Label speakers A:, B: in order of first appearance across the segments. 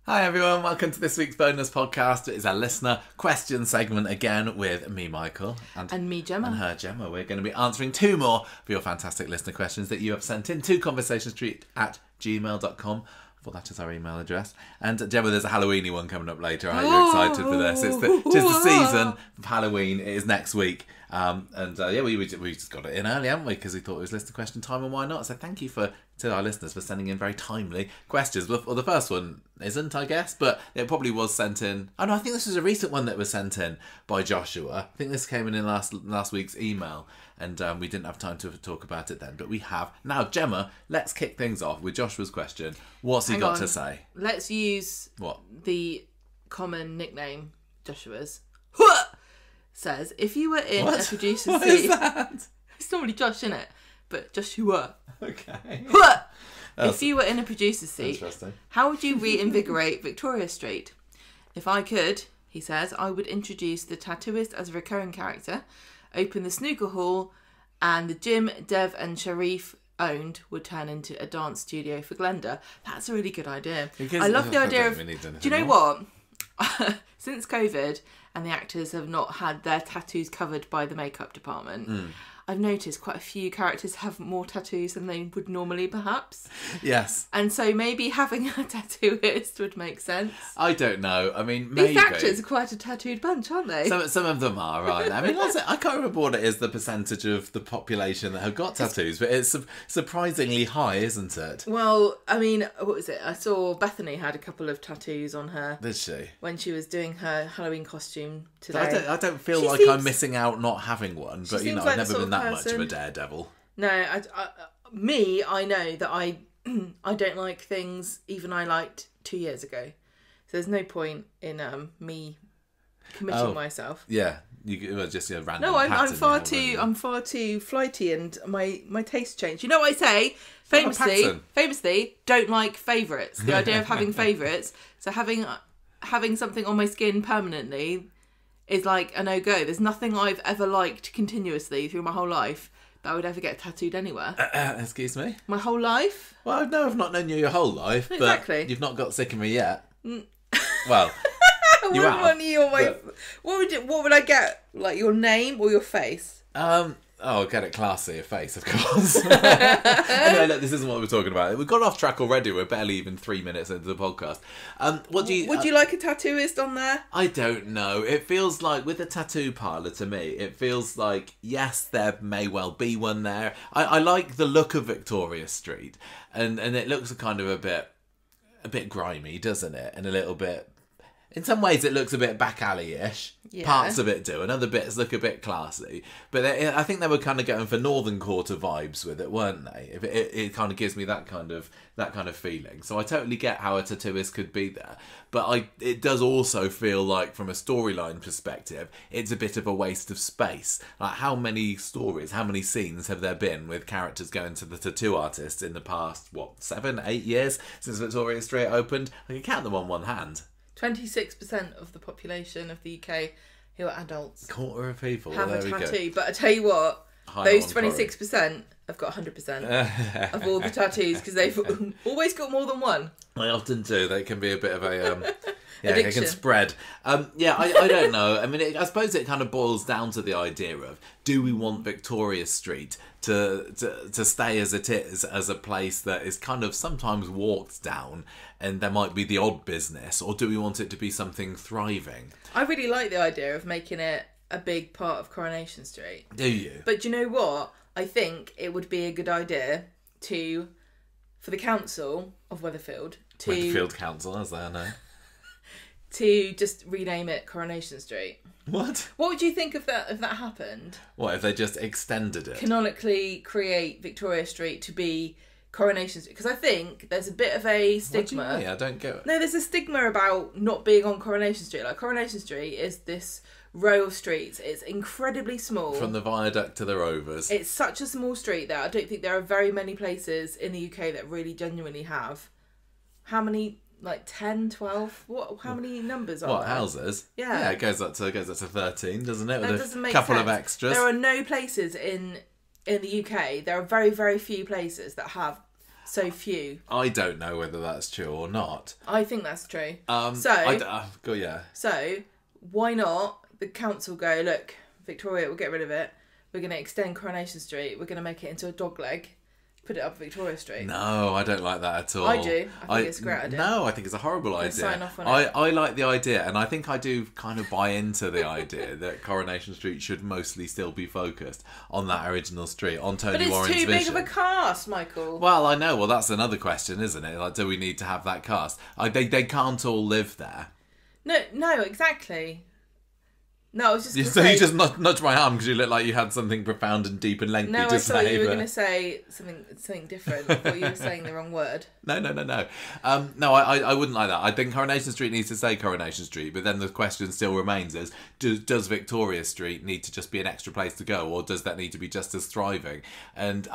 A: Hi everyone, welcome to this week's bonus podcast. It is our listener question segment again with me, Michael.
B: And me, Gemma.
A: And her, Gemma. We're going to be answering 2 more of your fantastic listener questions that you have sent in to conversationstreet@gmail.com. Well, that is our email address. And Gemma, there's a Halloweeny one coming up later. Are you excited for this? Tis the season of Halloween. It is next week. We just got it in early, haven't we? Because we thought it was listener question time, and why not? So thank you to our listeners for sending in very timely questions. Well, the first one isn't, I guess, but it probably was sent in. Oh no, I think this was a recent one that was sent in by Joshua. I think this came in last week's email, and we didn't have time to talk about it then, but we have. Now, Gemma, let's kick things off with Joshua's question. What's he got to say?
B: Let's use
A: what?
B: The common nickname Joshua's. Says, if you were in a producer's
A: What
B: seat...
A: is that?
B: It's normally Josh, isn't it? But Joshua.
A: Okay.
B: If you were in a producer's seat, how would you reinvigorate Victoria Street? If I could, he says, I would introduce the tattooist as a recurring character, open the snooker hall, and the gym Dev and Sharif owned would turn into a dance studio for Glenda. That's a really good idea. I love the idea of... Do you know what? Since COVID and the actors have not had their tattoos covered by the makeup department, I've noticed quite a few characters have more tattoos than they would normally, perhaps.
A: Yes.
B: And so maybe having a tattooist would make sense.
A: I don't know. I mean, maybe.
B: These actors are quite a tattooed bunch, aren't they?
A: Some of them are, right? I mean, I can't remember what it is, the percentage of the population that have got tattoos, but it's surprisingly high, isn't it?
B: Well, I mean, what was it? I saw Bethany had a couple of tattoos on her.
A: Did she?
B: When she was doing her Halloween costume today.
A: I don't feel like I'm missing out not having one, but you know, I've never been that much of a daredevil.
B: No, I know that I don't like things even I liked 2 years ago. So there's no point in me committing myself.
A: Yeah, you were just a random.
B: No, I'm far too flighty, and my taste changed. You know what I say? Famously, don't like favourites. The idea of having favourites, so having something on my skin permanently is like a no-go. There's nothing I've ever liked continuously through my whole life that I would ever get tattooed anywhere.
A: Excuse me?
B: My whole life?
A: Well, no, I've not known you your whole life,
B: exactly.
A: But you've not got sick of me yet. Well, you have.
B: What would I get? Like your name or your face?
A: Oh, get it classy, a face, of course. Anyway, look, this isn't what we're talking about. We've got off track already. We're barely even 3 minutes into the podcast. Would you
B: like a tattooist on there?
A: I don't know. It feels like, with the tattoo parlour, to me, it feels like, yes, there may well be one there. I like the look of Victoria Street. And it looks kind of a bit grimy, doesn't it? And a little bit... In some ways, it looks a bit back alley-ish. Yeah. Parts of it do, and other bits look a bit classy. But I think they were kind of going for Northern Quarter vibes with it, weren't they? It kind of gives me that kind of feeling. So I totally get how a tattooist could be there. But it does also feel like, from a storyline perspective, it's a bit of a waste of space. Like, how many stories, how many scenes have there been with characters going to the tattoo artist in the past, 7, 8 years since Victoria Street opened? I can count them on one hand.
B: 26% of the population of the UK who are adults.
A: Quarter of people.
B: Have a tattoo. But I tell you what, those 26% have got 100% of all the tattoos, because they've always got more than one.
A: They often do. They can be a bit of a...
B: Addiction.
A: It can spread. I don't know. I mean, I suppose it kind of boils down to the idea of, do we want Victoria Street to stay as it is, as a place that is kind of sometimes walked down and there might be the odd business, or do we want it to be something thriving?
B: I really like the idea of making it a big part of Coronation Street.
A: Do you?
B: But do you know what? I think it would be a good idea for the council of Weatherfield
A: Council, as they know,
B: to just rename it Coronation Street.
A: What?
B: What would you think of that if that happened?
A: What, if they just extended it?
B: Canonically create Victoria Street to be Coronation Street? Because I think there's a bit of a stigma.
A: What do you mean? I don't get it.
B: No, there's a stigma about not being on Coronation Street. Like, Coronation Street is this row of streets. It's incredibly small.
A: From the Viaduct to the Rovers.
B: It's such a small street that I don't think there are very many places in the UK that really genuinely have. How many? Like 10, 12? How many numbers are there?
A: What, houses?
B: Yeah.
A: Yeah, it goes up to 13, doesn't it?
B: That
A: With
B: doesn't make
A: couple
B: sense.
A: of extras.
B: There are no places in the UK. There are very, very few places that have so few.
A: I don't know whether that's true or not.
B: I think that's true.
A: Yeah.
B: So why not the council go, look, Victoria, we'll get rid of it. We're going to extend Coronation Street. We're going to make it into a dog leg. Put it up Victoria Street.
A: No, I don't like that at all.
B: I do. I think it's a great idea.
A: No, I think it's a horrible idea.
B: Sign off on it.
A: I like the idea, and I think I do kind of buy into the idea that Coronation Street should mostly still be focused on that original street, on Tony Warren's vision.
B: But it's too big of a cast, Michael.
A: Well, I know. Well, that's another question, isn't it? Like, do we need to have that cast? They can't all live there.
B: No, exactly. No, I was just.
A: So you just nudged my arm because you looked like you had something profound and deep and lengthy to say.
B: No, I thought you were going to say something different. I thought you were saying the wrong word.
A: No. No, I wouldn't like that. I think Coronation Street needs to stay Coronation Street, but then the question still remains is, does Victoria Street need to just be an extra place to go, or does that need to be just as thriving? And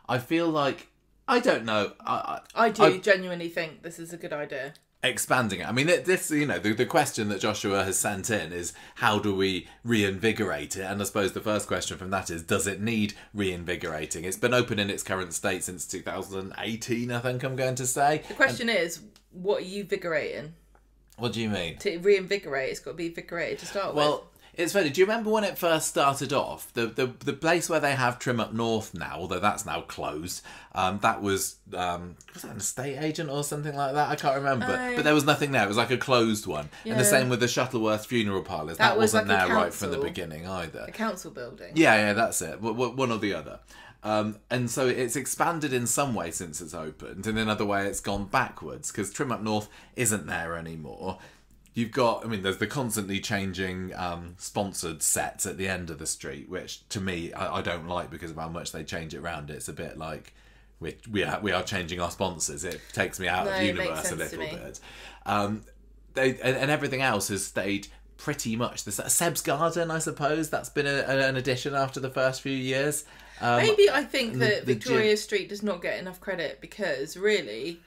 A: I feel like, I don't know.
B: I genuinely think this is a good idea.
A: Expanding it. I mean, this, the question that Joshua has sent in is, how do we reinvigorate it? And I suppose the first question from that is, does it need reinvigorating? It's been open in its current state since 2018, I think I'm going to say.
B: The question is, what are you vigorating?
A: What do you mean?
B: To reinvigorate, it's got to be vigorated to start with.
A: Well, it's funny. Do you remember when it first started off? The place where they have Trim Up North now, although that's now closed, that was that an estate agent or something like that? I can't remember. But there was nothing there. It was like a closed one. Yeah. And the same with the Shuttleworth funeral parlours. That wasn't like there right from the beginning either.
B: A council building.
A: Yeah, that's it. One or the other. And so it's expanded in some way since it's opened, and in another way it's gone backwards, because Trim Up North isn't there anymore. You've got, there's the constantly changing sponsored sets at the end of the street, which to me, I don't like because of how much they change it around. It's a bit like we are changing our sponsors. It takes me out of universe a little bit. And everything else has stayed pretty much the same. Seb's Garden, I suppose, that's been an addition after the first few years.
B: Maybe I think that Victoria Street does not get enough credit because really,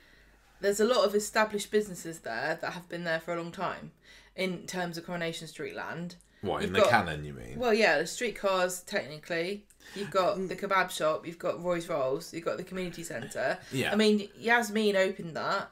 B: there's a lot of established businesses there that have been there for a long time in terms of Coronation Street land.
A: What, in the canon, you mean?
B: Well, yeah, the streetcars, technically. You've got the kebab shop, you've got Roy's Rolls, you've got the community centre. Yeah. I mean, Yasmin opened that.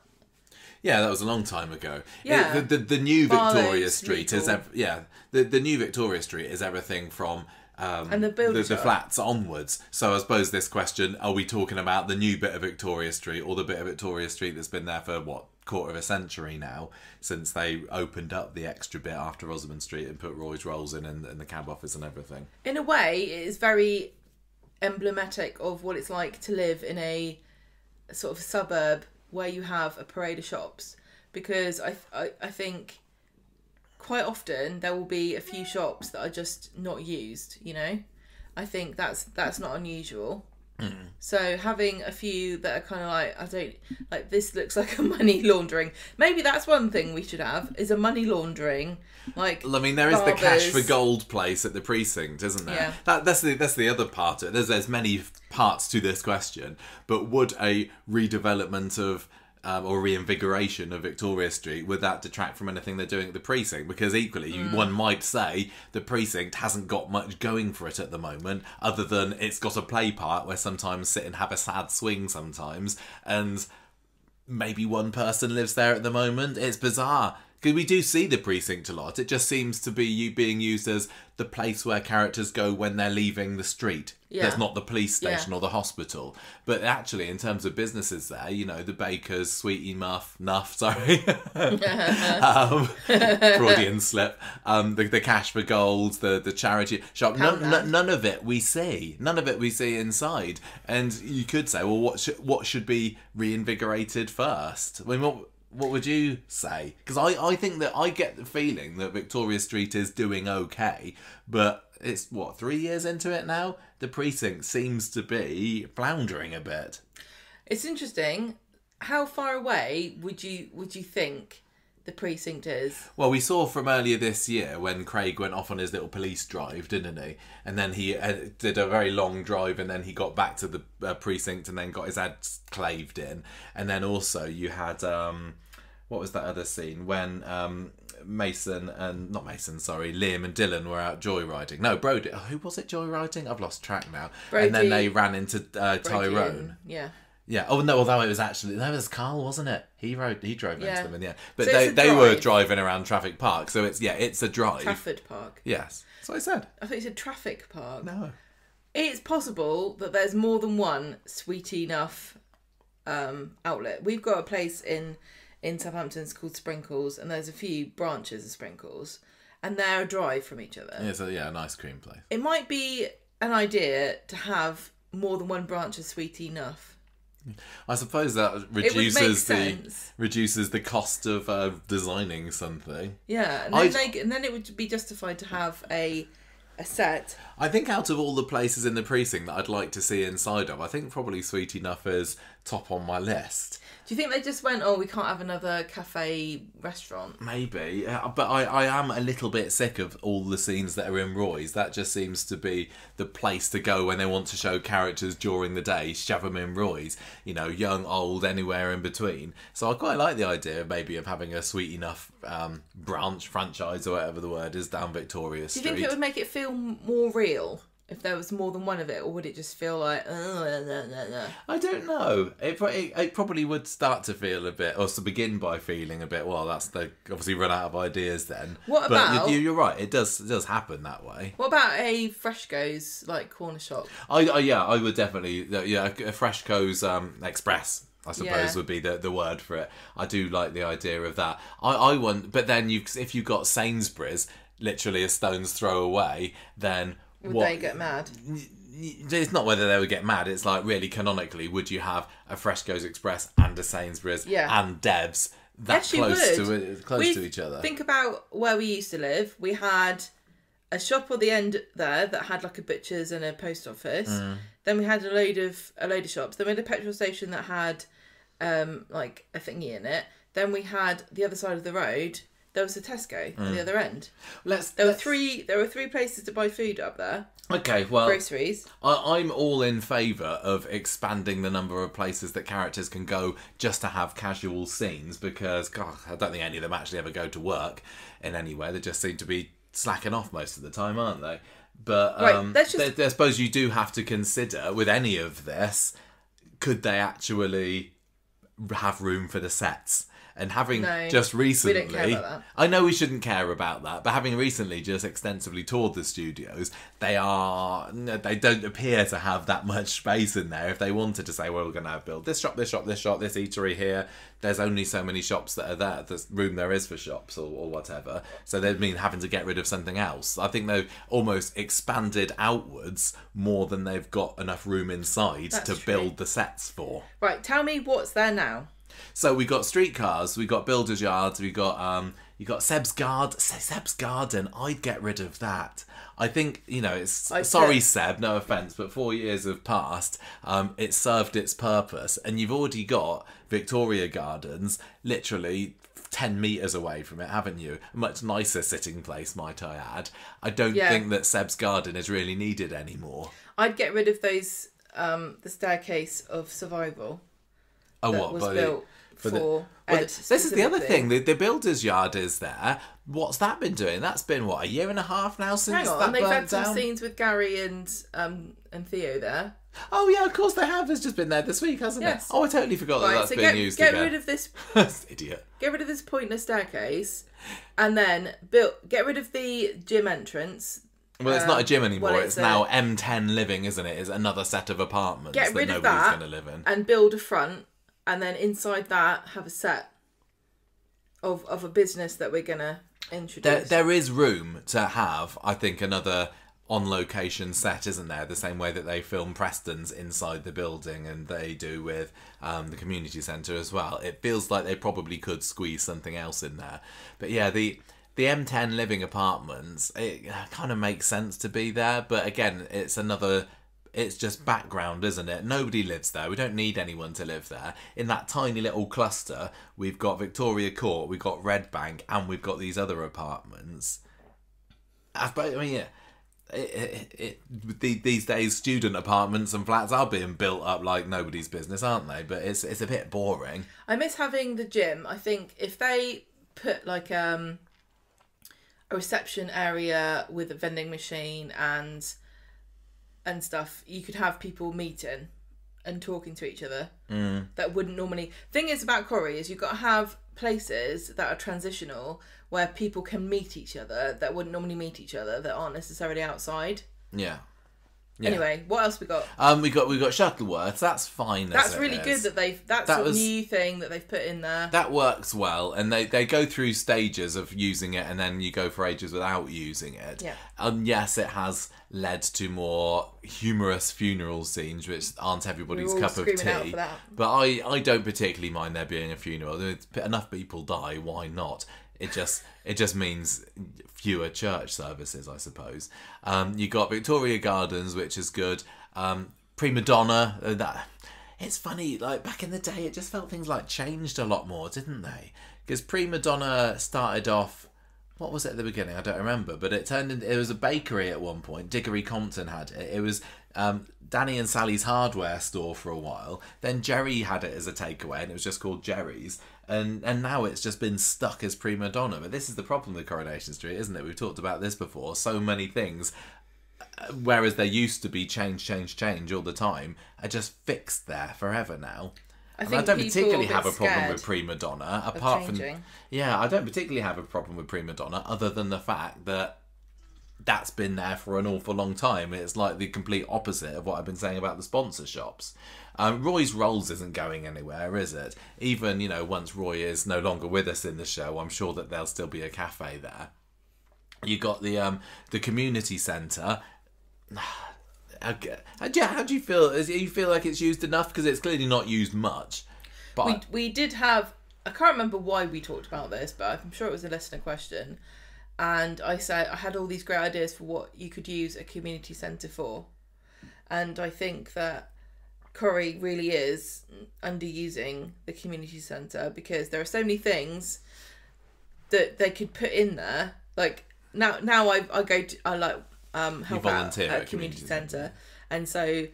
A: Yeah, that was a long time ago.
B: Yeah.
A: The new Victoria Street is... the new Victoria Street is everything from...
B: and the
A: flats onwards. So I suppose this question, are we talking about the new bit of Victoria Street or the bit of Victoria Street that's been there for, quarter of a century now, since they opened up the extra bit after Rosamond Street and put Roy's Rolls in and the cab office and everything?
B: In a way, it is very emblematic of what it's like to live in a sort of suburb where you have a parade of shops, because I think... quite often there will be a few shops that are just not used, I think that's not unusual. So having a few that are kind of this looks like a money laundering. Maybe that's one thing we should have, is a money laundering, there is
A: the Cash for Gold place at the precinct, isn't there?
B: Yeah.
A: That's the other part of it. There's many parts to this question, but would a redevelopment of or reinvigoration of Victoria Street, would that detract from anything they're doing at the precinct? Because equally, one might say the precinct hasn't got much going for it at the moment, other than it's got a play part where sometimes sit and have a sad swing sometimes, and maybe one person lives there at the moment. It's bizarre. Because we do see the precinct a lot. It just seems to be being used as the place where characters go when they're leaving the street. Yeah. There's not the police station or the hospital. But actually, in terms of businesses there, the bakers, Sweetie Nuff, sorry. Freudian slip. The Cash for Gold, the charity shop. None of it we see. None of it we see inside. And you could say, well, what should be reinvigorated first? I mean, what would you say? Because I think that I get the feeling that Victoria Street is doing okay, but it's 3 years into it now? The precinct seems to be floundering a bit.
B: It's interesting. How far away would you think the precinct is?
A: Well, we saw from earlier this year when Craig went off on his little police drive, didn't he? And then he did a very long drive, and then he got back to the precinct and then got his head claved in. And then also you had... what was that other scene when Liam and Dylan were out joyriding? No, who was it joyriding? I've lost track now.
B: Brody,
A: and then they ran into Tyrone.
B: Yeah.
A: Yeah. Oh no, although it was Carl, wasn't it? He drove into them in the end. But
B: So
A: they were driving around Traffic Park, so it's a drive.
B: Trafford Park.
A: Yes. That's what I said.
B: I thought you said Traffic Park.
A: No.
B: It's possible that there's more than one Sweet Enough outlet. We've got a place in Southampton called Sprinkles, and there's a few branches of Sprinkles, and they're a drive from each other.
A: It's an ice cream place.
B: It might be an idea to have more than one branch of Sweet Enough.
A: I suppose that reduces the cost of designing something.
B: Yeah, and then it would be justified to have a set.
A: I think out of all the places in the precinct that I'd like to see inside of, I think probably Sweet Enough is top on my list.
B: Do you think they just went, we can't have another cafe restaurant?
A: Maybe, but I am a little bit sick of all the scenes that are in Roy's. That just seems to be the place to go when they want to show characters during the day, shove them in Roy's. Young, old, anywhere in between. So I quite like the idea maybe of having a Sweet Enough branch, franchise, or whatever the word is, down Victoria Street.
B: Do you think it would make it feel more real if there was more than one of it, or would it just feel like,
A: I don't know. It probably would start to feel a bit, or to begin by feeling a bit, well, they obviously run out of ideas then.
B: What about...
A: But you're right, it does happen that way.
B: What about a Freshco's, corner shop?
A: I would definitely, a Freshco's Express, I suppose would be the word for it. I do like the idea of that. I want, but then if you got Sainsbury's literally a stone's throw away, then...
B: Would they get mad?
A: It's not whether they would get mad. It's like, really, canonically, would you have a Freshco's Express and a Sainsbury's and Deb's close to each other? Think
B: about where we used to live. We had a shop at the end there that had a butcher's and a post office. Then we had a load of shops. Then we had a petrol station that had a thingy in it. Then we had the other side of the road. There was a Tesco at the other end. There were three places to buy food up there.
A: Okay, well,
B: groceries.
A: I'm all in favour of expanding the number of places that characters can go just to have casual scenes, because I don't think any of them actually ever go to work in any way. They just seem to be slacking off most of the time, aren't they? But I suppose you do have to consider with any of this, could they actually have room for the sets? And having just recently...
B: We don't care about that.
A: I know we shouldn't care about that, but having recently just extensively toured the studios, they don't appear to have that much space in there. If they wanted to say, well, we're going to build this shop, this shop, this shop, this eatery here, there's only so many shops that are there. There's room there is for shops or whatever. So they'd mean having to get rid of something else. I think they've almost expanded outwards more than they've got enough room inside build the sets for.
B: Right, tell me what's there now.
A: So we got streetcars, we got builders' yards, we got you got Seb's Garden. I'd get rid of that. I think sorry Seb, no offence, but 4 years have passed. It served its purpose, and you've already got Victoria Gardens, literally 10 metres away from it, haven't you? A much nicer sitting place, might I add. I don't think that Seb's Garden is really needed anymore.
B: I'd get rid of those the staircase of survival. Built for Ed.
A: This is the other thing. The builder's yard is there. What's that been doing? That's been, a year and a half now since that burnt down?
B: They've had some scenes with Gary and Theo there.
A: Oh, yeah, of course they have. It's just been there this week, hasn't it? Oh, I totally forgot that's been used again.
B: Get rid of this...
A: Idiot.
B: Get rid of this pointless staircase, and then get rid of the gym entrance.
A: Well, it's not a gym anymore. It's now M10 Living, isn't it? It's another set of apartments that nobody's going to live in.
B: And build a front. And then inside that, have a set of a business that we're going to introduce.
A: There is room to have, I think, another on-location set, isn't there? The same way that they film Preston's inside the building, and they do with the community centre as well. It feels like they probably could squeeze something else in there. But yeah, the M10 Living apartments, it kind of makes sense to be there. But again, it's just background, isn't it? Nobody lives there. We don't need anyone to live there. In that tiny little cluster, we've got Victoria Court, we've got Red Bank, and we've got these other apartments. These days, student apartments and flats are being built up like nobody's business, aren't they? But it's a bit boring.
B: I miss having the gym. I think if they put a reception area with a vending machine and stuff, you could have people meeting and talking to each other that wouldn't normally. Thing is about Corrie is you've got to have places that are transitional where people can meet each other that wouldn't normally meet each other, that aren't necessarily outside.
A: Yeah.
B: Anyway, what else we got?
A: We got Shuttleworth. That's fine.
B: That's really good that that's a new thing that they've put in there.
A: That works well, and they go through stages of using it, and then you go for ages without using it.
B: Yeah.
A: Yes, it has led to more humorous funeral scenes, which aren't everybody's cup of tea.
B: Out for that.
A: But I don't particularly mind there being a funeral. If enough people die, why not? It just means fewer church services, I suppose. You got Victoria Gardens, which is good. Prima Donna. It's funny. Like back in the day, it just felt things like changed a lot more, didn't they? Because Prima Donna started off. What was it at the beginning? I don't remember. But it turned into... It was a bakery at one point. Diggory Compton had it. It was Danny and Sally's hardware store for a while. Then Jerry had it as a takeaway, and it was just called Jerry's. And now it's just been stuck as Prima Donna. But this is the problem with Coronation Street, isn't it? We've talked about this before. So many things, whereas there used to be change all the time, are just fixed there forever now. I don't particularly have a problem with Prima Donna, apart from... Yeah, I don't particularly have a problem with Prima Donna, other than the fact that that's been there for an awful long time. It's like the complete opposite of what I've been saying about the sponsor shops. Roy's Rolls isn't going anywhere, is it? Even, once Roy is no longer with us in the show, I'm sure that there'll still be a cafe there. You got the community centre. How do you feel? Do you feel like it's used enough? Because it's clearly not used much. But
B: we did have... I can't remember why we talked about this, but I'm sure it was a listener question. And I said I had all these great ideas for what you could use a community centre for. And I think that Corrie really is underusing the community centre, because there are so many things that they could put in there. Like now I help out at a community centre, and so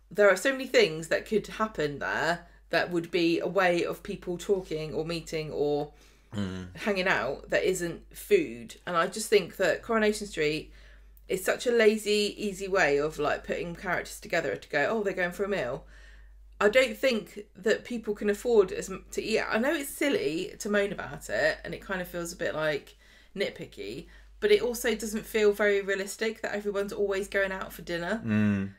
B: there are so many things that could happen there that would be a way of people talking or meeting or hanging out that isn't food. And I just think that Coronation Street is such a lazy, easy way of like putting characters together to go, oh, they're going for a meal. I don't think that people can afford to eat. I know it's silly to moan about it, and it kind of feels a bit like nitpicky, but it also doesn't feel very realistic that everyone's always going out for dinner.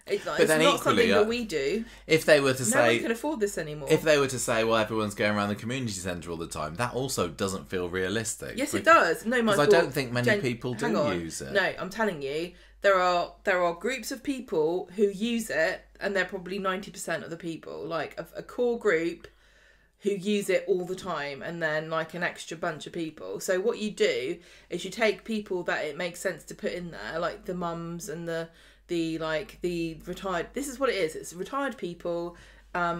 B: It's not something that we do.
A: If they were to say...
B: No one can afford this anymore.
A: If they were to say, well, everyone's going around the community centre all the time, that also doesn't feel realistic.
B: Yes, it does. No, Michael.
A: Because I don't think many people do use it.
B: No, I'm telling you, there are groups of people who use it, and they're probably 90% of the people. Like a core group who use it all the time, and then like an extra bunch of people. So what you do is you take people that it makes sense to put in there, like the mums and the retired. This is what it is. It's retired people,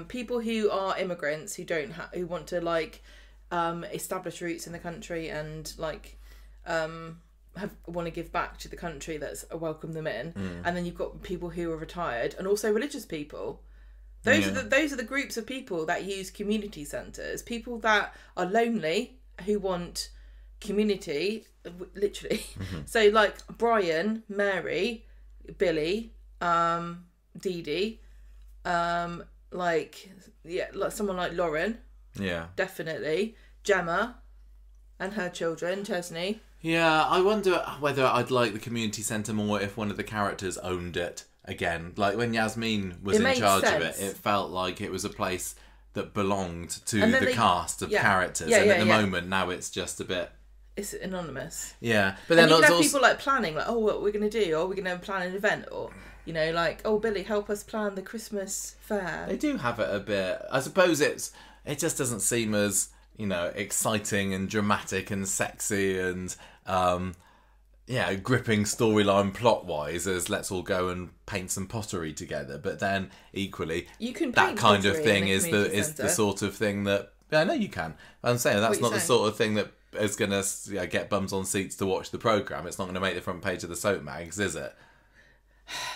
B: people who are immigrants who who want to like establish roots in the country and like want to give back to the country that's welcomed them in. And then you've got people who are retired, and also religious people. Those are the groups of people that use community centres. People that are lonely, who want community, literally. So like Brian, Mary, Billy, Dee Dee, like someone like Lauren. Yeah. Definitely. Gemma and her children, Chesney.
A: Yeah, I wonder whether I'd like the community centre more if one of the characters owned it. Again, like when Yasmin was in charge of it, it felt like it was a place that belonged to the cast of characters. And at the moment, now it's just a bit...
B: It's anonymous.
A: Yeah.
B: But then you can have people like planning, like, oh, what we're going to do? Or we're going to plan an event? Or, like, oh, Billy, help us plan the Christmas fair.
A: They do have it a bit. I suppose it just doesn't seem as, exciting and dramatic and sexy and... gripping storyline plot-wise as let's all go and paint some pottery together. But then equally, that kind of thing is the sort of thing that... Yeah, I know you can. I'm saying that's not the sort of thing that is going to get bums on seats to watch the programme. It's not going to make the front page of the soap mags, is it?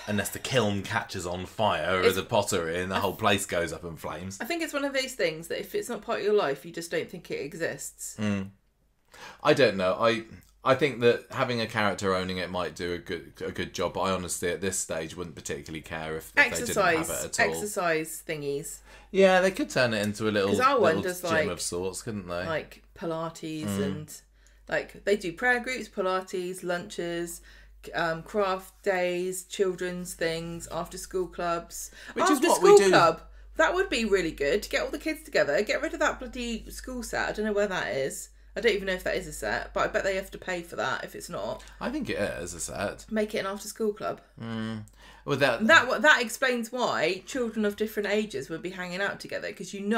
A: Unless the kiln catches on fire or the pottery and the whole place goes up in flames.
B: I think it's one of those things that if it's not part of your life, you just don't think it exists.
A: I don't know. I think that having a character owning it might do a good job, but I honestly at this stage wouldn't particularly care if they didn't have it at all.
B: Exercise thingies.
A: Yeah, they could turn it into a little gym of sorts, couldn't they?
B: Like Pilates and like they do prayer groups, Pilates, lunches, craft days, children's things, after school clubs.
A: Which is what we do.
B: Club. That would be really good to get all the kids together. Get rid of that bloody school set. I don't know where that is. I don't even know if that is a set, but I bet they have to pay for that if it's not.
A: I think it is a set.
B: Make it an after-school club.
A: Well,
B: that explains why children of different ages would be hanging out together, because in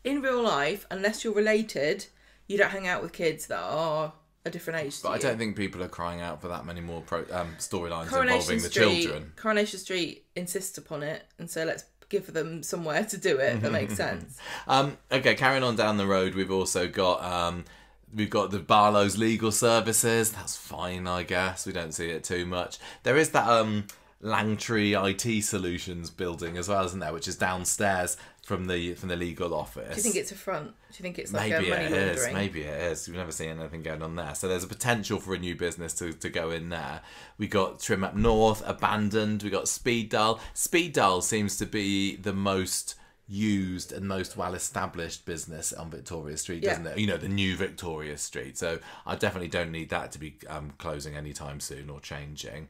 B: real life, unless you're related, you don't hang out with kids that are a different age.
A: But I don't think people are crying out for that many more storylines involving the children.
B: Coronation Street insists upon it, and so let's give them somewhere to do it. That makes sense.
A: Okay, carrying on down the road, we've also got the Barlow's Legal Services. That's fine, I guess. We don't see it too much. There is that Langtree IT Solutions building as well, isn't there? Which is downstairs from the legal office.
B: Do you think it's a front? Do you think it's like
A: maybe
B: a money laundering?
A: Maybe it is. We've never seen anything going on there. So there's a potential for a new business to go in there. We got Trim Up North, Abandoned. We got Speed Daal. Speed Daal seems to be the most used and most well-established business on Victoria Street, doesn't it? You know, the new Victoria Street. So I definitely don't need that to be closing anytime soon or changing.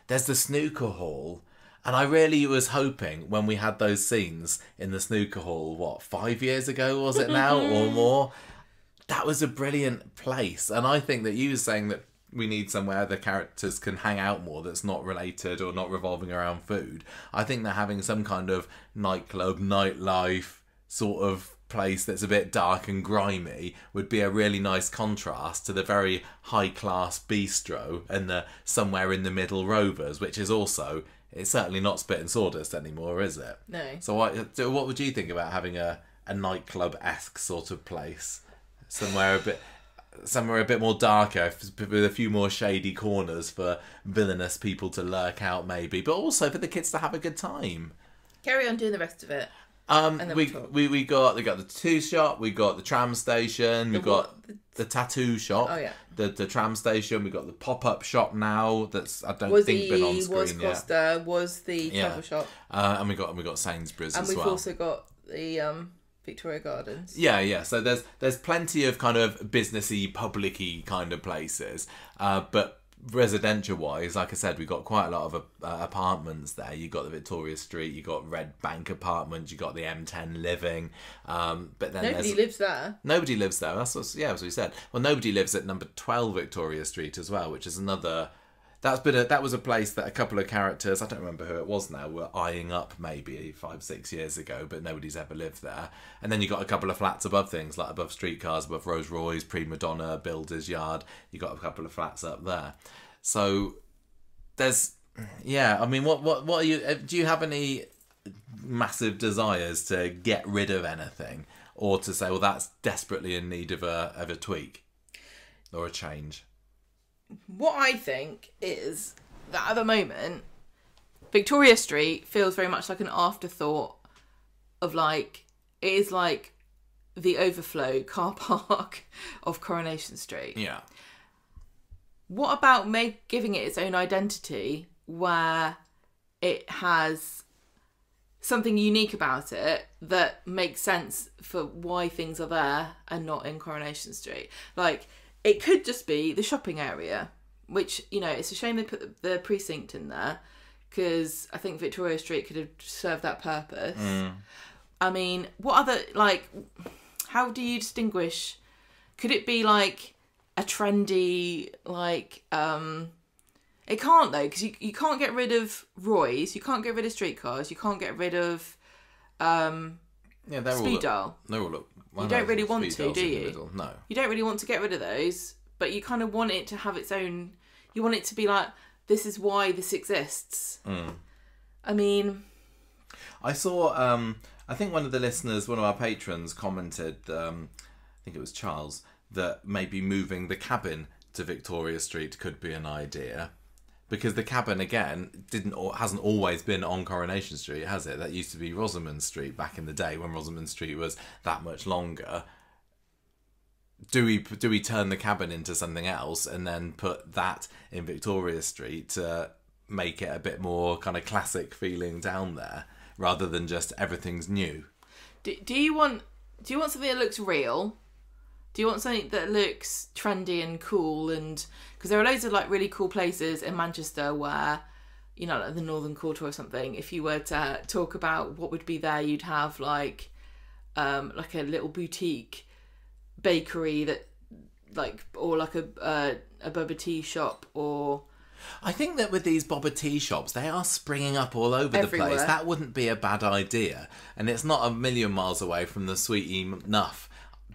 A: There's the snooker hall. And I really was hoping when we had those scenes in the snooker hall, 5 years ago was it now or more? That was a brilliant place. And I think that you were saying that we need somewhere the characters can hang out more that's not related or not revolving around food. I think that having some kind of nightclub, nightlife sort of place that's a bit dark and grimy would be a really nice contrast to the very high-class bistro and the somewhere in the middle Rovers, which is also... It's certainly not Spit and Sawdust anymore, is it?
B: No.
A: So what would you think about having a nightclub-esque sort of place? Somewhere a bit more darker, with a few more shady corners for villainous people to lurk out maybe, but also for the kids to have a good time.
B: Carry on doing the rest of it.
A: We got the tattoo shop, we got the tram station, we got the tattoo shop.
B: Oh yeah.
A: The tram station, we got the pop-up shop now that's been on screen
B: was Costa, was the travel shop.
A: And we got Sainsbury's as well.
B: And we've also got the Victoria Gardens.
A: Yeah. So there's plenty of kind of businessy, publicy kind of places. But residential wise, like I said, we've got quite a lot of apartments there. You got the Victoria Street, you got Red Bank Apartments, you got the M10 Living, but then
B: nobody lives there.
A: Nobody lives there. That's what we said. Well, nobody lives at number 12 Victoria Street as well, which is another. That was a place that a couple of characters, I don't remember who it was now, were eyeing up maybe 5-6 years ago, but nobody's ever lived there. And then you got a couple of flats above things, like above Streetcars, above Rose Roy's, Prima Donna, Builder's Yard. You got a couple of flats up there. So there's, I mean, what are you? Do you have any massive desires to get rid of anything, or to say, well, that's desperately in need of a tweak or a change?
B: What I think is that at the moment, Victoria Street feels very much like an afterthought of it is like the overflow car park of Coronation Street.
A: Yeah.
B: What about giving it its own identity where it has something unique about it that makes sense for why things are there and not in Coronation Street? It could just be the shopping area, which, it's a shame they put the precinct in there, because I think Victoria Street could have served that purpose. I mean, what other, how do you distinguish? Could it be a trendy, it can't though, because you can't get rid of Roy's, you can't get rid of Streetcars, you can't get rid of Speed Daal.
A: They're all
B: you don't really want to, do you?
A: No.
B: You don't really want to get rid of those, but you kind of want it to have its own... You want it to be this is why this exists. I mean...
A: I saw... I think one of the listeners, one of our patrons, commented, I think it was Charles, that maybe moving the cabin to Victoria Street could be an idea. Because the cabin, again, hasn't always been on Coronation Street, has it? That used to be Rosamond Street back in the day, when Rosamond Street was that much longer. do we turn the cabin into something else and then put that in Victoria Street to make it a bit more kind of classic feeling down there, rather than just everything's new?
B: Do you want something that looks real? Do you want something that looks trendy and cool? And because there are loads of like really cool places in Manchester where, you know, like the Northern Quarter or something, if you were to talk about what would be there, you'd have like a little boutique bakery that like, or like a boba tea shop, or
A: I think that with these boba tea shops, they are springing up all over
B: everywhere.
A: the place. That wouldn't be a bad idea. And it's not a million miles away from the sweetie enough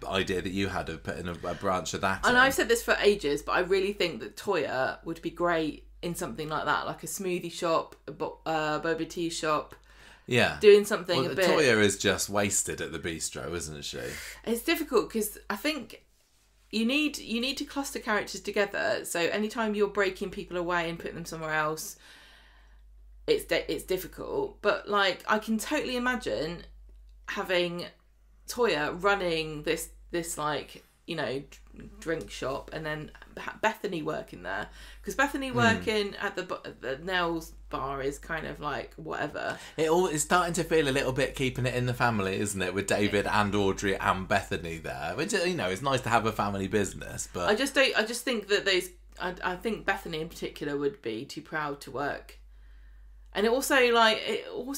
A: idea that you had of putting a branch of that
B: And
A: in.
B: I've said this for ages, but I really think that Toya would be great in something like that, like a smoothie shop, a boba tea shop.
A: Yeah.
B: Doing something
A: well,
B: a bit...
A: Toya is just wasted at the bistro, isn't she?
B: It's difficult because I think you need to cluster characters together. So anytime you're breaking people away and putting them somewhere else, it's difficult. But like, I can totally imagine having Toya running this like, you know, drink shop, and then Bethany working there, because Bethany working at the nails bar is kind of like whatever.
A: It's starting to feel a little bit keeping it in the family, isn't it, with David and Audrey and Bethany there, which, you know, it's nice to have a family business, but I just
B: think that I think Bethany in particular would be too proud to work. And it also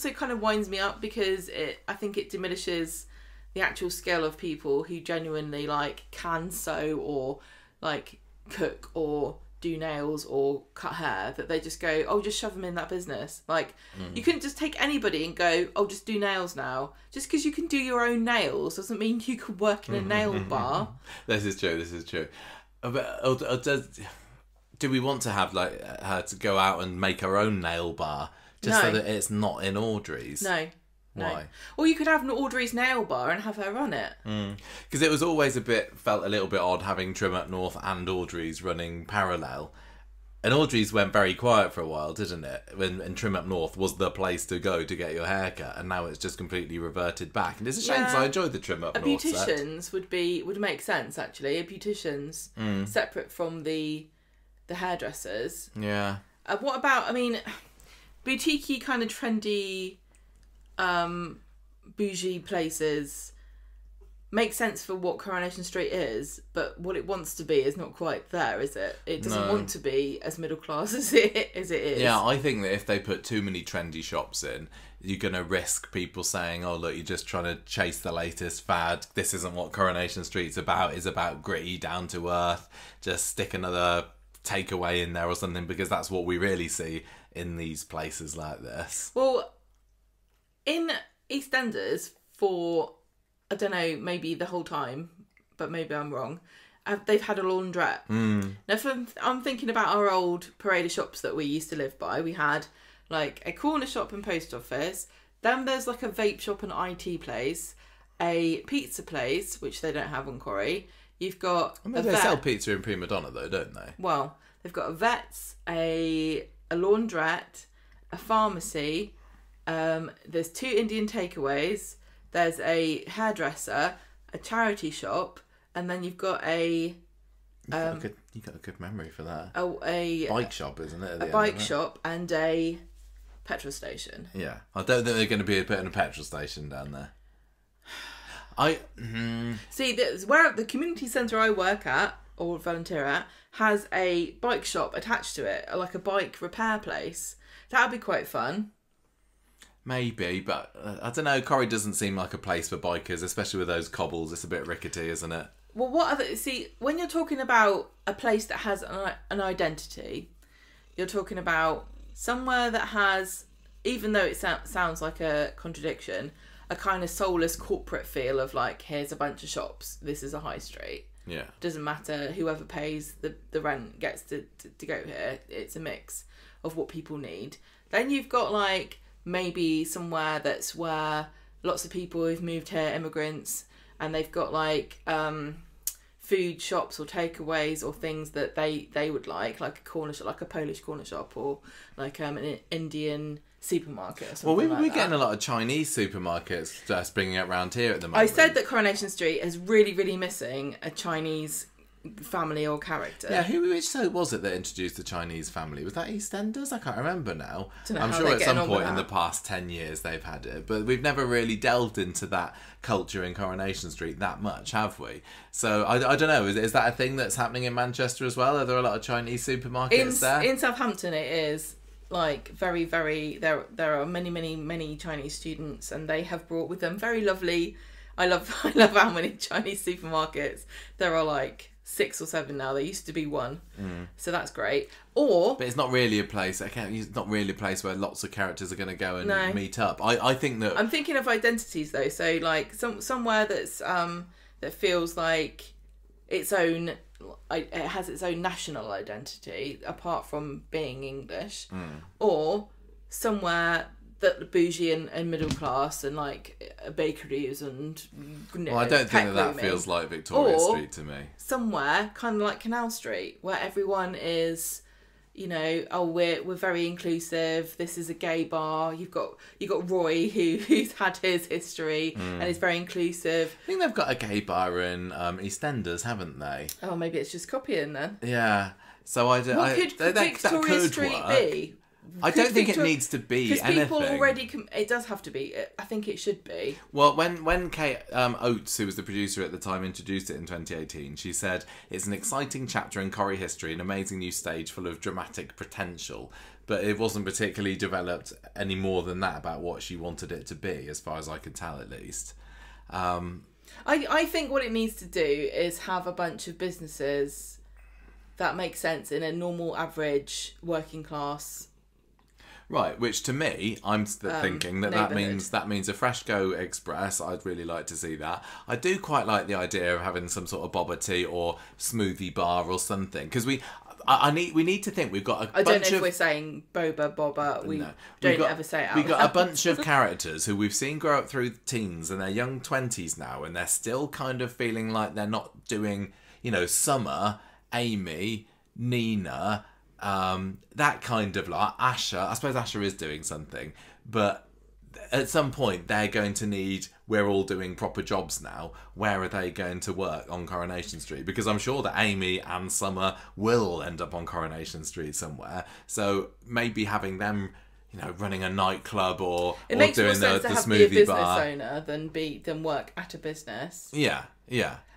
B: kind of winds me up, because I think it diminishes the actual skill of people who genuinely like can sew or like cook or do nails or cut hair, that they just go, oh, just shove them in that business. Like, you couldn't just take anybody and go, oh, just do nails now. Just because you can do your own nails doesn't mean you can work in a nail bar.
A: This is true. But do we want to have like her to go out and make her own nail bar just so that it's not in Audrey's?
B: No.
A: Why?
B: Or you could have an Audrey's nail bar and have her run it.
A: Because it was always felt a little bit odd having Trim Up North and Audrey's running parallel. And Audrey's went very quiet for a while, didn't it? And Trim Up North was the place to go to get your hair cut, and now it's just completely reverted back. And it's a shame, because I enjoyed the Trim Up North set.
B: A beautician's would make sense, actually. A beautician's separate from the hairdressers.
A: Yeah.
B: What about, I mean, boutique-y kind of trendy... bougie places make sense for what Coronation Street is, but what it wants to be is not quite there, is it? It doesn't want to be as middle class as it is.
A: Yeah, I think that if they put too many trendy shops in, you're going to risk people saying, oh, look, you're just trying to chase the latest fad. This isn't what Coronation Street's about. It's about gritty, down to earth. Just stick another takeaway in there or something, because that's what we really see in these places like this.
B: Well, in EastEnders, for, I don't know, maybe the whole time, but maybe I'm wrong, they've had a laundrette. Now, I'm thinking about our old parade of shops that we used to live by. We had, like, a corner shop and post office. Then there's, like, a vape shop and IT place. A pizza place, which they don't have on Corrie. You've got
A: they sell pizza in Prima Donna, though, don't they?
B: Well, they've got a vet's, a laundrette, a pharmacy... there's 2 Indian takeaways, there's a hairdresser, a charity shop, and then you've got you got
A: a good memory for that.
B: A
A: bike shop, isn't it?
B: A bike shop and a petrol station.
A: Yeah, I don't think they're going to be putting a petrol station down there.
B: See, where the community centre I work at or volunteer at has a bike shop attached to it, like a bike repair place. That would be quite fun.
A: Maybe, but I don't know. Corrie doesn't seem like a place for bikers, especially with those cobbles. It's a bit rickety, isn't it?
B: Well, when you're talking about a place that has an identity, you're talking about somewhere that has, even though it sounds like a contradiction, a kind of soulless corporate feel of like, here's a bunch of shops, this is a high street.
A: Yeah.
B: Doesn't matter, whoever pays the rent gets to go here. It's a mix of what people need. Then you've got like... maybe somewhere that's where lots of people who've moved here, immigrants, and they've got like food shops or takeaways or things that they would like a corner shop, like a Polish corner shop, or like an Indian supermarket or something.
A: Well, we're getting a lot of Chinese supermarkets just bringing it around here at the moment.
B: I said that Coronation Street is really, really missing a Chinese family or character.
A: Yeah, which was it that introduced the Chinese family? Was that EastEnders? I can't remember now.
B: I'm
A: sure at some point in the past 10 years they've had it, but we've never really delved into that culture in Coronation Street that much, have we? So I don't know, is that a thing that's happening in Manchester as well? Are there a lot of Chinese supermarkets there?
B: In Southampton it is. Like very, very, there are many, many, many Chinese students, and they have brought with them very lovely. I love how many Chinese supermarkets there are. Like 6 or 7 now. There used to be 1, so that's great. But
A: it's not really a place. It's not really a place where lots of characters are going to go and meet up. I think that
B: I'm thinking of identities though. So like somewhere that's that feels like its own. It has its own national identity apart from being English, or somewhere that the bougie and middle class and like bakeries and
A: I don't think that feels like Victoria Street to me.
B: Somewhere kind of like Canal Street where everyone is, you know, we're very inclusive. This is a gay bar. You've got Roy who's had his history and is very inclusive.
A: I think they've got a gay bar in EastEnders, haven't they?
B: Oh, maybe it's just copying then.
A: Yeah. So I don't.
B: What could Victoria Street be?
A: I don't think it needs to be anything.
B: Because people already... it does have to be. I think it should be.
A: Well, when Kate Oates, who was the producer at the time, introduced it in 2018, she said, "It's an exciting chapter in Corrie history, an amazing new stage full of dramatic potential." But it wasn't particularly developed any more than that about what she wanted it to be, as far as I could tell, at least.
B: I think what it needs to do is have a bunch of businesses that make sense in a normal, average, working class...
A: Right, which to me, I'm thinking that means a Freshco Express. I'd really like to see that. I do quite like the idea of having some sort of boba tea or smoothie bar or something, because we need to think we've got a bunch of... I don't know
B: if we're saying boba. We don't ever say it out
A: We've got a bunch of characters who we've seen grow up through teens and they're young 20s now, and they're still kind of feeling like they're not doing, you know, Summer, Amy, Nina... that kind of like Asher. I suppose Asher is doing something, but at some point they're going to need... We're all doing proper jobs now. Where are they going to work on Coronation Street? Because I'm sure that Amy and Summer will end up on Coronation Street somewhere. So maybe having them, you know, running a nightclub or
B: doing the smoothie bar. It makes more sense to have be a business owner than work at a business.
A: Yeah.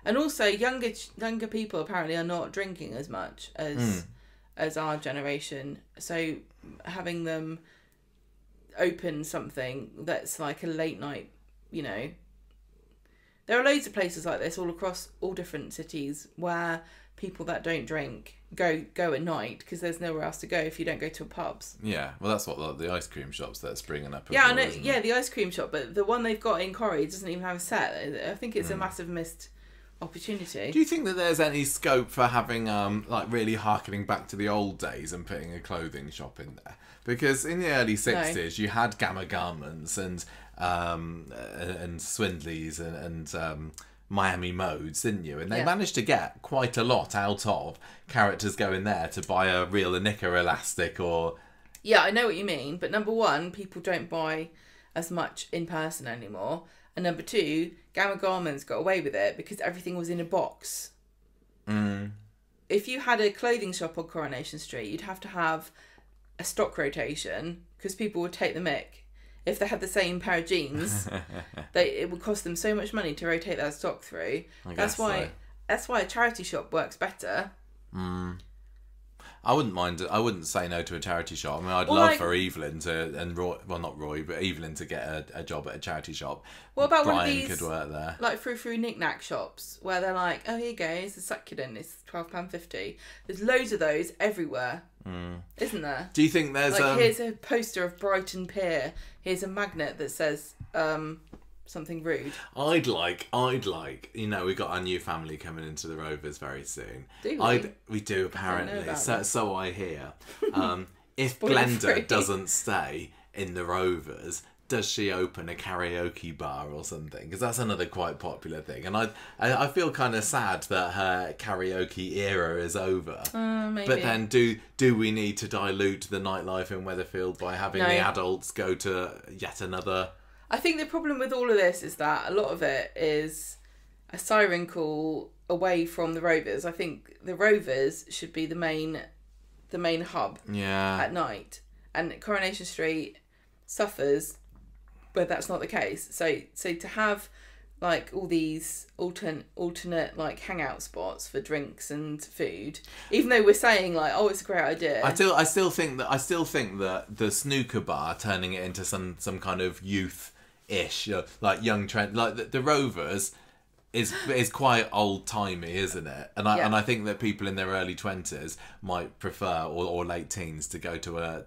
B: And also younger people apparently are not drinking as much as our generation, so having them open something that's like a late night, you know, there are loads of places like this all across all different cities where people that don't drink go at night because there's nowhere else to go if you don't go to pubs.
A: Yeah, well, that's what the ice cream shops that's springing up.
B: Yeah, I know. Yeah, the ice cream shop, but the one they've got in Corrie doesn't even have a set. I think it's a massive missed opportunity.
A: Do you think that there's any scope for having like really harkening back to the old days and putting a clothing shop in there? Because in the early 60s you had Gamma Garments and Swindley's and Miami Modes, didn't you? And they managed to get quite a lot out of characters going there to buy a real knicker elastic or...
B: Yeah, I know what you mean, but number one, people don't buy as much in person anymore. And number two, Gamma Garments got away with it because everything was in a box. If you had a clothing shop on Coronation Street, you'd have to have a stock rotation because people would take the mick. If they had the same pair of jeans, it would cost them so much money to rotate that stock through. That's why a charity shop works better.
A: I wouldn't mind. I wouldn't say no to a charity shop. I mean, I'd love for Evelyn not Roy, but Evelyn to get a job at a charity shop.
B: What about
A: Brian
B: one of these,
A: could work there,
B: like frou knick-knack shops where they're like, oh, here you go, it's a succulent, it's £12.50. There's loads of those everywhere, isn't there?
A: Do you think there's
B: like here's a poster of Brighton Pier, here's a magnet that says something rude.
A: I'd like, you know, we got our new family coming into the Rovers very soon.
B: Do we?
A: We do, apparently. So I hear. If
B: Spoiler
A: Glenda
B: free.
A: doesn't stay in the Rovers, does she open a karaoke bar or something? Because that's another quite popular thing. And I feel kind of sad that her karaoke era is over.
B: Maybe.
A: But then do we need to dilute the nightlife in Weatherfield by having the adults go to yet another...
B: I think the problem with all of this is that a lot of it is a siren call away from the Rovers. I think the Rovers should be the main hub at night. And Coronation Street suffers, but that's not the case. So to have like all these alternate like hangout spots for drinks and food, even though we're saying like, oh, it's a great idea.
A: I still think that the snooker bar turning it into some kind of youth-ish, like young trend, like the Rovers is quite old timey, isn't it? And I think that people in their early 20s might prefer, or late teens, to go to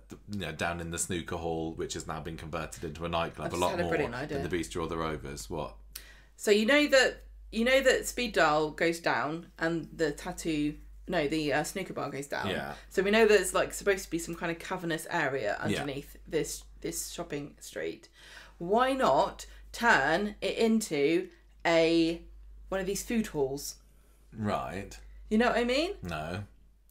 A: down in the snooker hall, which has now been converted into a nightclub, a lot more than the Bistro or the Rovers. What?
B: So you know that Speed Daal goes down and the snooker bar goes down.
A: Yeah.
B: So we know there's like supposed to be some kind of cavernous area underneath this shopping street. Why not turn it into one of these food halls?
A: Right.
B: You know what I mean?
A: No.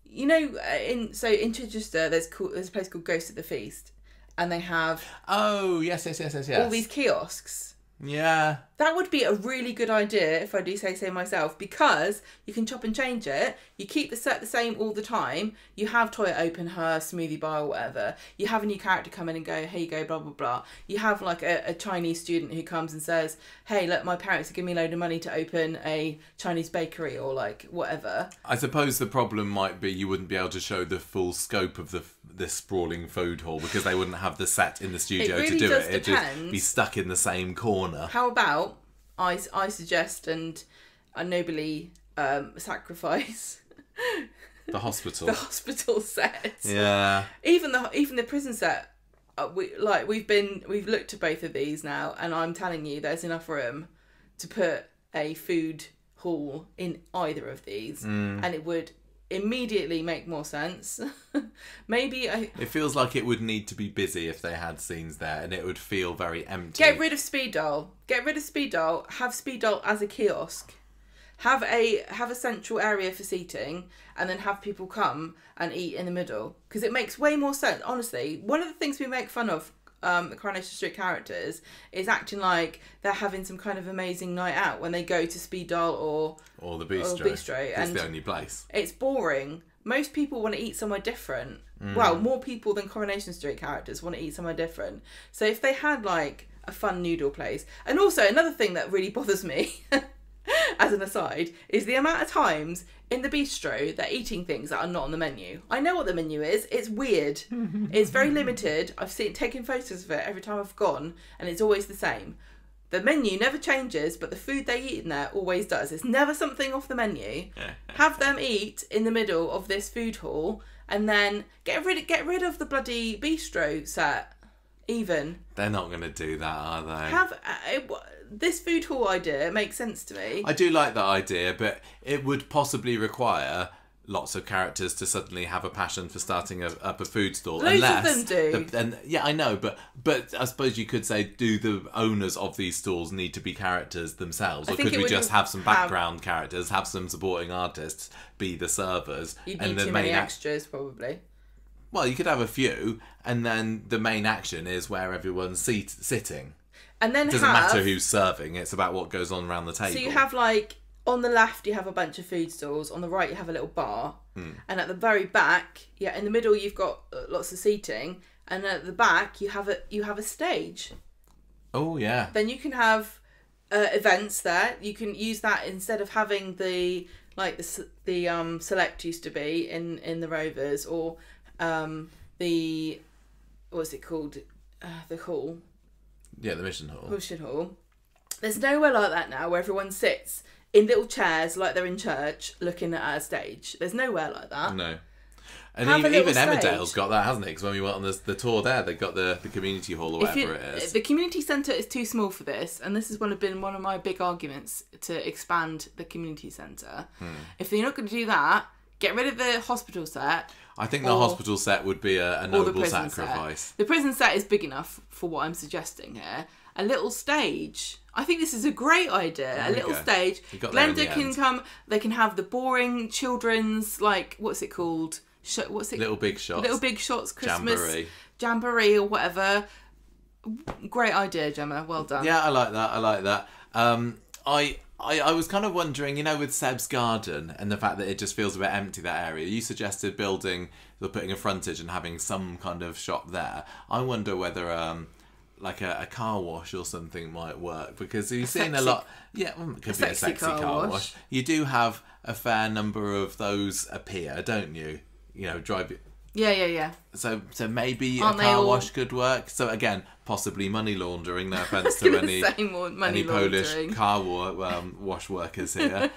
B: You know, in Chichester, there's a place called Ghost at the Feast, and they have
A: yes
B: all these kiosks.
A: Yeah.
B: That would be a really good idea, if I do say so myself, because you can chop and change it. You keep the set the same all the time. You have toilet open her, smoothie bar or whatever. You have a new character come in and go, here you go, blah, blah, blah. You have like a Chinese student who comes and says, hey, look, my parents are giving me a load of money to open a Chinese bakery or like whatever.
A: I suppose the problem might be you wouldn't be able to show the full scope of this sprawling food hall because they wouldn't have the set in the studio to do it. It'd just be stuck in the same corner.
B: How about I suggest and I nobly sacrifice
A: the hospital.
B: The hospital set.
A: Yeah.
B: Even the prison set. We've looked at both of these now, and I'm telling you, there's enough room to put a food hall in either of these, and it would immediately make more sense. It
A: feels like it would need to be busy if they had scenes there, and it would feel very empty.
B: Get rid of Speed Daal. Have Speed Daal as a kiosk. Have a central area for seating, and then have people come and eat in the middle, because it makes way more sense. Honestly, one of the things we make fun of the Coronation Street characters is acting like they're having some kind of amazing night out when they go to Speed Daal or the Bistro.
A: It's the only place.
B: It's boring. Most people want to eat somewhere different. Well, more people than Coronation Street characters want to eat somewhere different. So if they had like a fun noodle place, and also another thing that really bothers me as an aside, is the amount of times in the bistro they're eating things that are not on the menu. I know what the menu is. It's weird. It's very limited. I've taken photos of it every time I've gone, and it's always the same. The menu never changes, but the food they eat in there always does. It's never something off the menu. Have them eat in the middle of this food hall, and then get rid of the bloody bistro set. Even
A: they're not going to do that, are they?
B: This food hall idea makes sense to me.
A: I do like that idea, but it would possibly require lots of characters to suddenly have a passion for starting up a food stall.
B: Loads of them do.
A: Yeah, I know, but I suppose you could say, do the owners of these stalls need to be characters themselves, or could we just have some background characters, have some supporting artists be the servers,
B: You'd need too many extras, probably.
A: Well, you could have a few, and then the main action is where everyone's sitting.
B: And then
A: it doesn't matter who's serving, it's about what goes on around the table.
B: So you have like, on the left you have a bunch of food stalls, on the right you have a little bar, and at the very back, in the middle you've got lots of seating, and at the back you have a stage.
A: Oh yeah.
B: Then you can have events there. You can use that instead of having the Select used to be in the Rovers, or the, what's it called, the hall.
A: Yeah, the Mission Hall.
B: Mission Hall. There's nowhere like that now where everyone sits in little chairs like they're in church looking at a stage. There's nowhere like that.
A: No. And even Emmerdale's got that, hasn't it? Because when we went on the tour there, they got the community hall or whatever it is.
B: The community centre is too small for this, and this has been one of my big arguments to expand the community centre. If you're not going to do that, Get rid of the hospital set.
A: I think the hospital set would be a noble sacrifice.
B: Set. The prison set is big enough for what I'm suggesting here. A little stage. I think this is a great idea. A little stage. Glenda can come. They can have the boring children's, like, what's it called?
A: Little Big Shots.
B: Little Big Shots Christmas Jamboree or whatever. Great idea, Gemma. Well done.
A: Yeah, I like that. I was kind of wondering, you know, with Seb's garden and the fact that it just feels a bit empty, that area. You suggested putting a frontage and having some kind of shop there. I wonder whether like a car wash or something might work, because you've seen a lot. Yeah, it could be a sexy car wash. You do have a fair number of those appear, don't you? You know, drive it.
B: Yeah.
A: So maybe a car wash could work. So again, possibly money laundering. No offense to any Polish car wash workers here.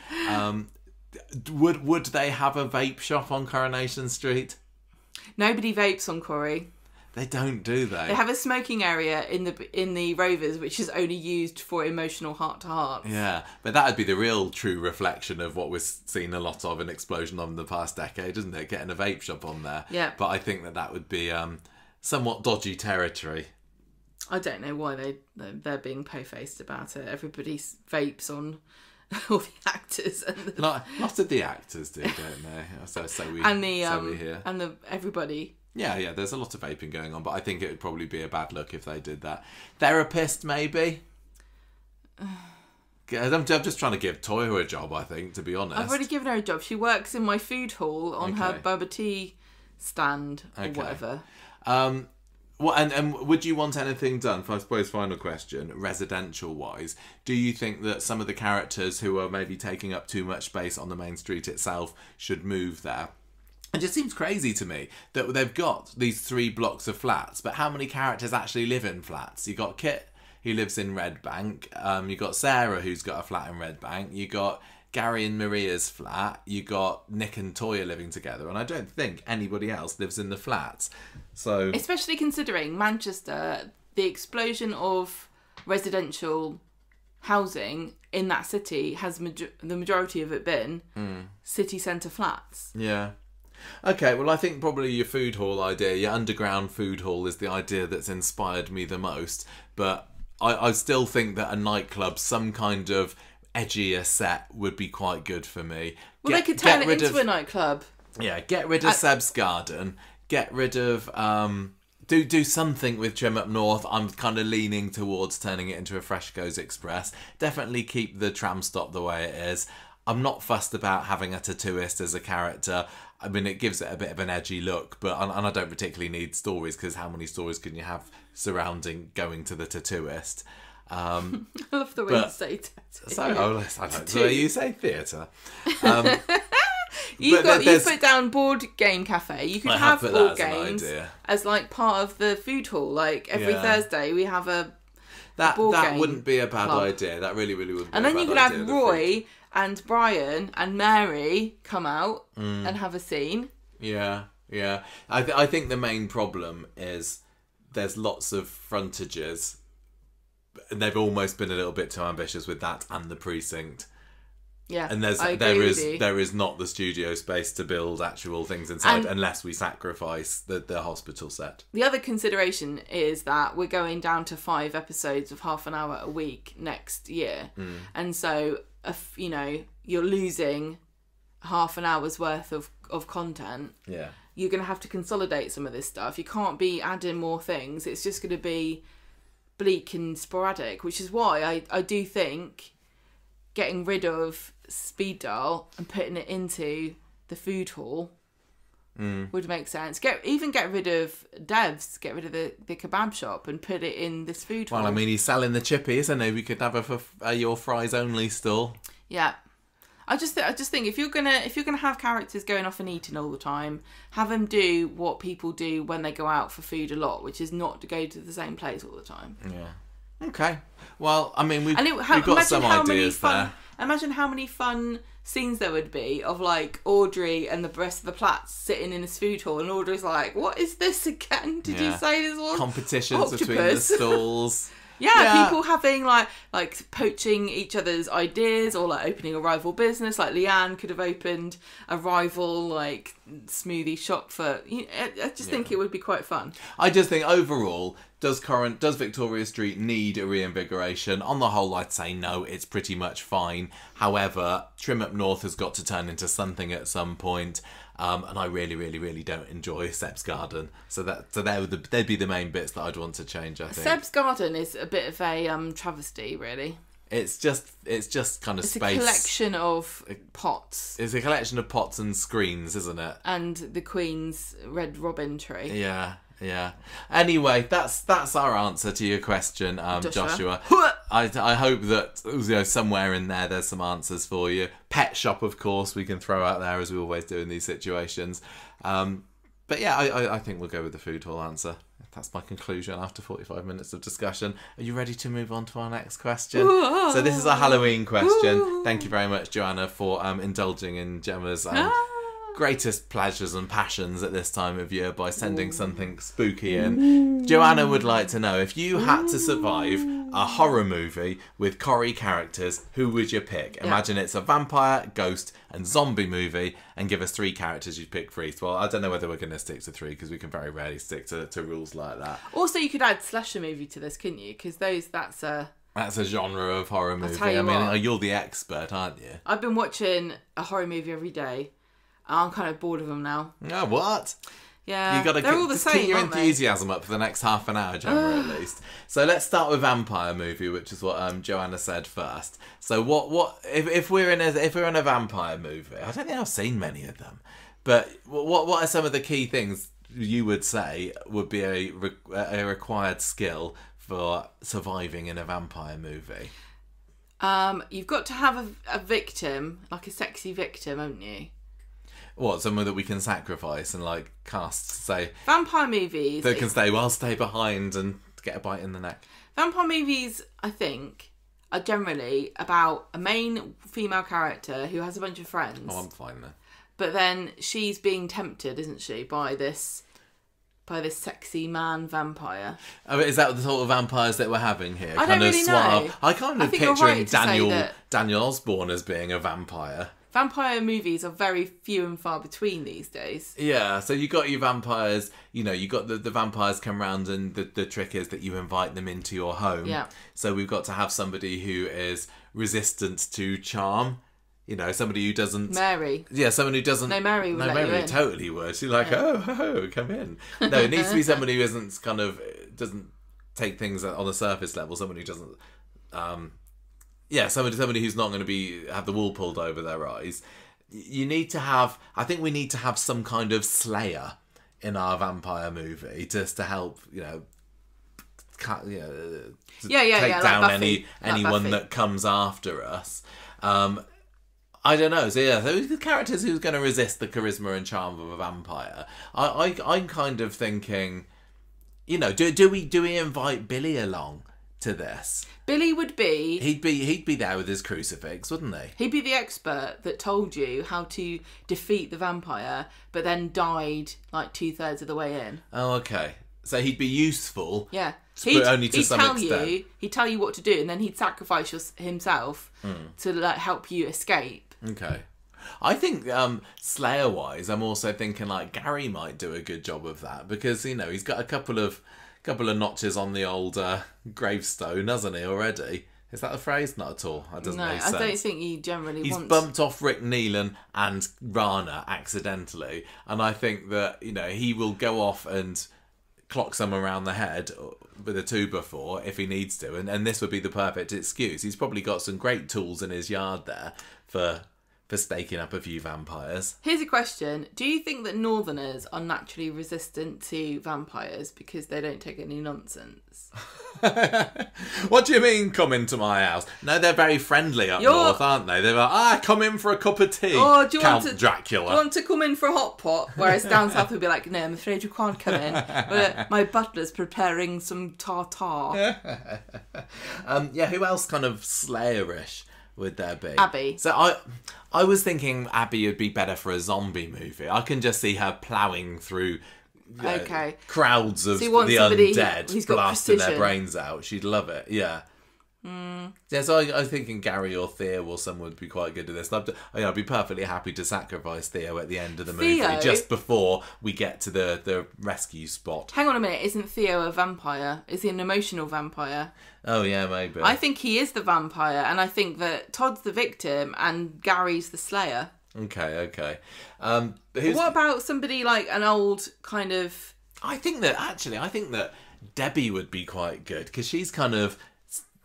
A: Would they have a vape shop on Coronation Street?
B: Nobody vapes on Corrie.
A: They don't, do they?
B: They have a smoking area in the Rovers, which is only used for emotional heart-to-hearts.
A: Yeah, but that would be the real true reflection of what we've seen a lot of, an explosion of in the past decade, isn't it? Getting a vape shop on there.
B: Yeah.
A: But I think that would be somewhat dodgy territory.
B: I don't know why they're being po-faced about it. Everybody vapes on all the actors.
A: Lots of the actors do, don't they? So we hear.
B: And everybody...
A: Yeah, there's a lot of vaping going on, but I think it would probably be a bad look if they did that. Therapist, maybe? I'm just trying to give Toya a job, I think, to be honest.
B: I've already given her a job. She works in my food hall on her bubba tea stand or whatever. And
A: would you want anything done, I suppose, final question, residential-wise? Do you think that some of the characters who are maybe taking up too much space on the main street itself should move there? It just seems crazy to me that they've got these 3 blocks of flats, but how many characters actually live in flats? You got Kit, who lives in Red Bank. You got Sarah, who's got a flat in Red Bank. You got Gary and Maria's flat. You got Nick and Toya living together, and I don't think anybody else lives in the flats. So,
B: especially considering Manchester, the explosion of residential housing in that city has the majority of it been city centre flats.
A: Yeah. Okay, well, I think probably your food hall idea, your underground food hall, is the idea that's inspired me the most. But I still think that a nightclub, some kind of edgier set, would be quite good for me.
B: Well, they could turn it into a nightclub.
A: Yeah, get rid of Seb's garden. Get rid of... Do something with Trim Up North. I'm kind of leaning towards turning it into a Freshco's Express. Definitely keep the tram stop the way it is. I'm not fussed about having a tattooist as a character. I mean, it gives it a bit of an edgy look, but and I don't particularly need stories, because how many stories can you have surrounding going to the tattooist?
B: I love the way you say tattoo.
A: I like the way you say theatre.
B: You put down board game cafe. You could have board games as like part of the food hall. Like every Thursday we have a board game. That wouldn't
A: be a bad idea. That really wouldn't be a bad idea.
B: And then you could have Roy and Brian and Mary come out and have a scene.
A: Yeah. I think the main problem is there's lots of frontages. They've almost been a little bit too ambitious with that and the precinct.
B: Yeah,
A: and there is not the studio space to build actual things inside unless we sacrifice the hospital set.
B: The other consideration is that we're going down to 5 episodes of half an hour a week next year, and so you're losing half an hour's worth of content.
A: Yeah,
B: you're going to have to consolidate some of this stuff. You can't be adding more things. It's just going to be bleak and sporadic, which is why I do think getting rid of Speed Daal and putting it into the food hall would make sense. Get rid of Dev's, get rid of the kebab shop and put it in this food hall.
A: Well, I mean, he's selling the chippy, isn't he? We could have a your fries only stall.
B: Yeah. I just think if you're gonna have characters going off and eating all the time, have them do what people do when they go out for food a lot, which is not to go to the same place all the time.
A: Yeah. Okay. Well, I mean, we've got some ideas there.
B: Imagine how many fun scenes there would be of like Audrey and the rest of the Platts sitting in this food hall, and Audrey's like, "What is this again? Did you say this was
A: competitions between the stalls?"
B: Yeah, people having like poaching each other's ideas, or like opening a rival business. Like Leanne could have opened a rival like smoothie shop for. I just think it would be quite fun.
A: I just think overall, does Victoria Street need a reinvigoration? On the whole, I'd say no. It's pretty much fine. However, Trim Up North has got to turn into something at some point. And I really, really, really don't enjoy Seb's Garden. So they'd be the main bits that I'd want to change, I think.
B: Seb's Garden is a bit of a travesty, really.
A: It's just kind of
B: it's
A: space.
B: It's a collection of pots.
A: It's a collection of pots and screens, isn't it?
B: And the Queen's Red Robin tree.
A: Yeah. Yeah. Anyway, that's our answer to your question, Joshua. I hope that somewhere in there's some answers for you. Pet shop, of course, we can throw out there as we always do in these situations. But yeah, I think we'll go with the food hall answer. That's my conclusion after 45 minutes of discussion. Are you ready to move on to our next question? So this is our Halloween question. Thank you very much, Joanna, for indulging in Gemma's greatest pleasures and passions at this time of year by sending something spooky in. Joanna would like to know, if you had to survive a horror movie with Corrie characters, who would you pick? Imagine it's a vampire, ghost and zombie movie, and give us 3 characters you'd pick for each. Well, I don't know whether we're going to stick to 3 because we can very rarely stick to rules like that. Also,
B: you could add slasher movie to this, couldn't you? Because that's a
A: genre of horror movie. I mean, you're the expert, aren't you?
B: I've been watching a horror movie every day. I'm kind of bored of them now.
A: Oh, what?
B: Yeah,
A: they're all the same. Keep your enthusiasm up for the next half an hour, Gemma, at least. So let's start with vampire movie, which is what Joanna said first. So what if we're in a vampire movie? I don't think I've seen many of them, but what are some of the key things you would say would be a required skill for surviving in a vampire movie?
B: You've got to have a victim, like a sexy victim, haven't you?
A: What, someone that we can sacrifice and like cast, say...
B: Vampire movies...
A: That can stay, well, stay behind and get a bite in the neck.
B: Vampire movies, I think, are generally about a main female character who has a bunch of friends.
A: Oh, I'm fine then.
B: But then she's being tempted, isn't she, by this sexy man vampire.
A: Oh, is that the sort of vampires that we're having here?
B: I don't really know.
A: I kind of picturing Daniel Osborne as being a vampire.
B: Vampire movies are very few and far between these days.
A: Yeah, so you got your vampires, you got the vampires come round, and the trick is that you invite them into your home.
B: Yeah.
A: So we've got to have somebody who is resistant to charm. Somebody who doesn't...
B: Mary.
A: Yeah, someone who doesn't...
B: No, Mary would let you in.
A: Mary totally would. She's like, oh, come in. No, it needs to be somebody who doesn't take things on the surface level. Someone who doesn't... somebody who's not going to have the wool pulled over their eyes. You need to have... I think we need to have some kind of slayer in our vampire movie just to help, take down anyone that comes after us. I don't know. So the characters who's going to resist the charisma and charm of a vampire. I'm kind of thinking, do we invite Billy along to this?
B: Billy would be...
A: He'd be there with his crucifix, wouldn't he?
B: He'd be the expert that told you how to defeat the vampire, but then died like 2/3 of the way in.
A: Oh, okay. So he'd be useful.
B: Yeah.
A: But only to some extent.
B: He'd tell you what to do, and then he'd sacrifice himself to help you escape.
A: Okay. I think Slayer-wise, I'm also thinking like Gary might do a good job of that, because he's got a couple of notches on the old gravestone, hasn't he, already? Is that the phrase? Not at all. That doesn't make sense.
B: I don't think he generally
A: He's bumped off Rick Neelan and Rana accidentally, and I think that he will go off and clock someone around the head with a 2x4 if he needs to, and this would be the perfect excuse. He's probably got some great tools in his yard there for staking up a few vampires.
B: Here's a question. Do you think that Northerners are naturally resistant to vampires because they don't take any nonsense?
A: What do you mean, come into my house? No, they're very friendly up north, aren't they? They're like, come in for a cup of tea, Count Dracula.
B: Do you want to come in for a hot pot? Whereas down south we'd be like, no, I'm afraid you can't come in. My butler's preparing some tartar.
A: Who else kind of Slayerish would there be?
B: Abby.
A: So I was thinking Abby would be better for a zombie movie. I can just see her ploughing through
B: Okay.
A: crowds of the undead blasting their brains out. She'd love it. Yeah. Yeah, so I was thinking Gary or Theo or someone would be quite good at this. I'd be perfectly happy to sacrifice Theo at the end of the movie, just before we get to the rescue spot.
B: Hang on a minute, isn't Theo a vampire? Is he an emotional vampire?
A: Oh yeah, maybe.
B: I think he is the vampire, and I think that Todd's the victim and Gary's the slayer.
A: Okay.
B: What about somebody like an old kind of...
A: I think that Debbie would be quite good, because she's kind of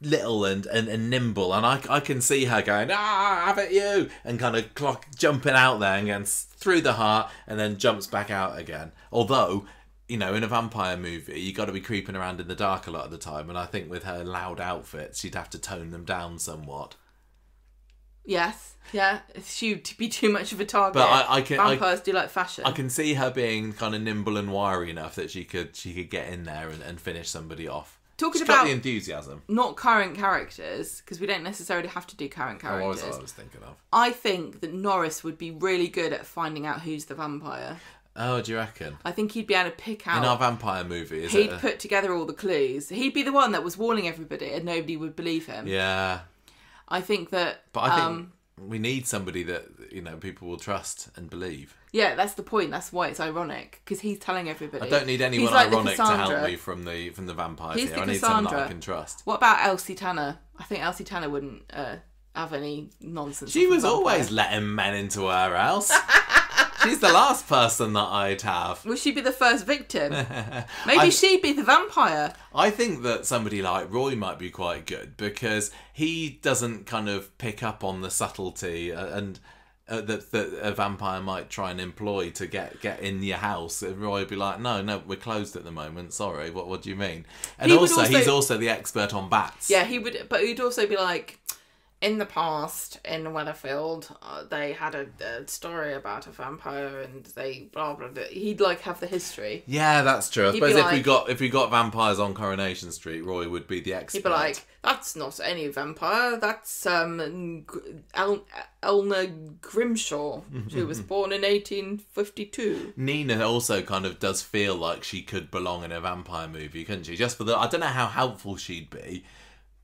A: little and nimble, and I can see her going, have it you, and kind of jumping out there and going through the heart and then jumps back out again. Although, you know, in a vampire movie, you got to be creeping around in the dark a lot of the time, and I think with her loud outfits, she'd have to tone them down somewhat. Yes, yeah, she'd be too much of a target. But vampires do like fashion. I can see her being kind of nimble and wiry enough that she could get in there and finish somebody off.
B: Talking about
A: the enthusiasm,
B: not current characters, because we don't necessarily have to do current characters.
A: What I was thinking of.
B: I think that Norris would be really good at finding out who's the vampire.
A: Oh, do you reckon?
B: I think he'd be able to pick out...
A: In our vampire movie,
B: he'd put together all the clues. He'd be the one that was warning everybody and nobody would believe him.
A: Yeah.
B: I think that...
A: But I think we need somebody that, you know, people will trust and believe.
B: Yeah, that's the point. That's why it's ironic, because he's telling everybody.
A: I don't need anyone like ironic to help me from the vampires here. I need someone that I can trust.
B: What about Elsie Tanner? I think Elsie Tanner wouldn't have any nonsense.
A: She was always letting men into her house. She's the last person that I'd have.
B: Will she be the first victim? Maybe she'd be the vampire.
A: I think that somebody like Roy might be quite good, because he doesn't kind of pick up on the subtlety and that a vampire might try and employ to get in your house. And Roy would be like, no, we're closed at the moment. Sorry, what do you mean? And he's also the expert on bats.
B: Yeah, he would, but he'd also be like, in the past, in Weatherfield, they had a story about a vampire, and they blah blah blah. He'd like have the history.
A: Yeah, that's true. I suppose if we got vampires on Coronation Street, Roy would be the expert.
B: He'd be like, that's not any vampire. That's Elna Grimshaw, who was born in 1852.
A: Nina also kind of does feel like she could belong in a vampire movie, couldn't she? Just for I don't know how helpful she'd be,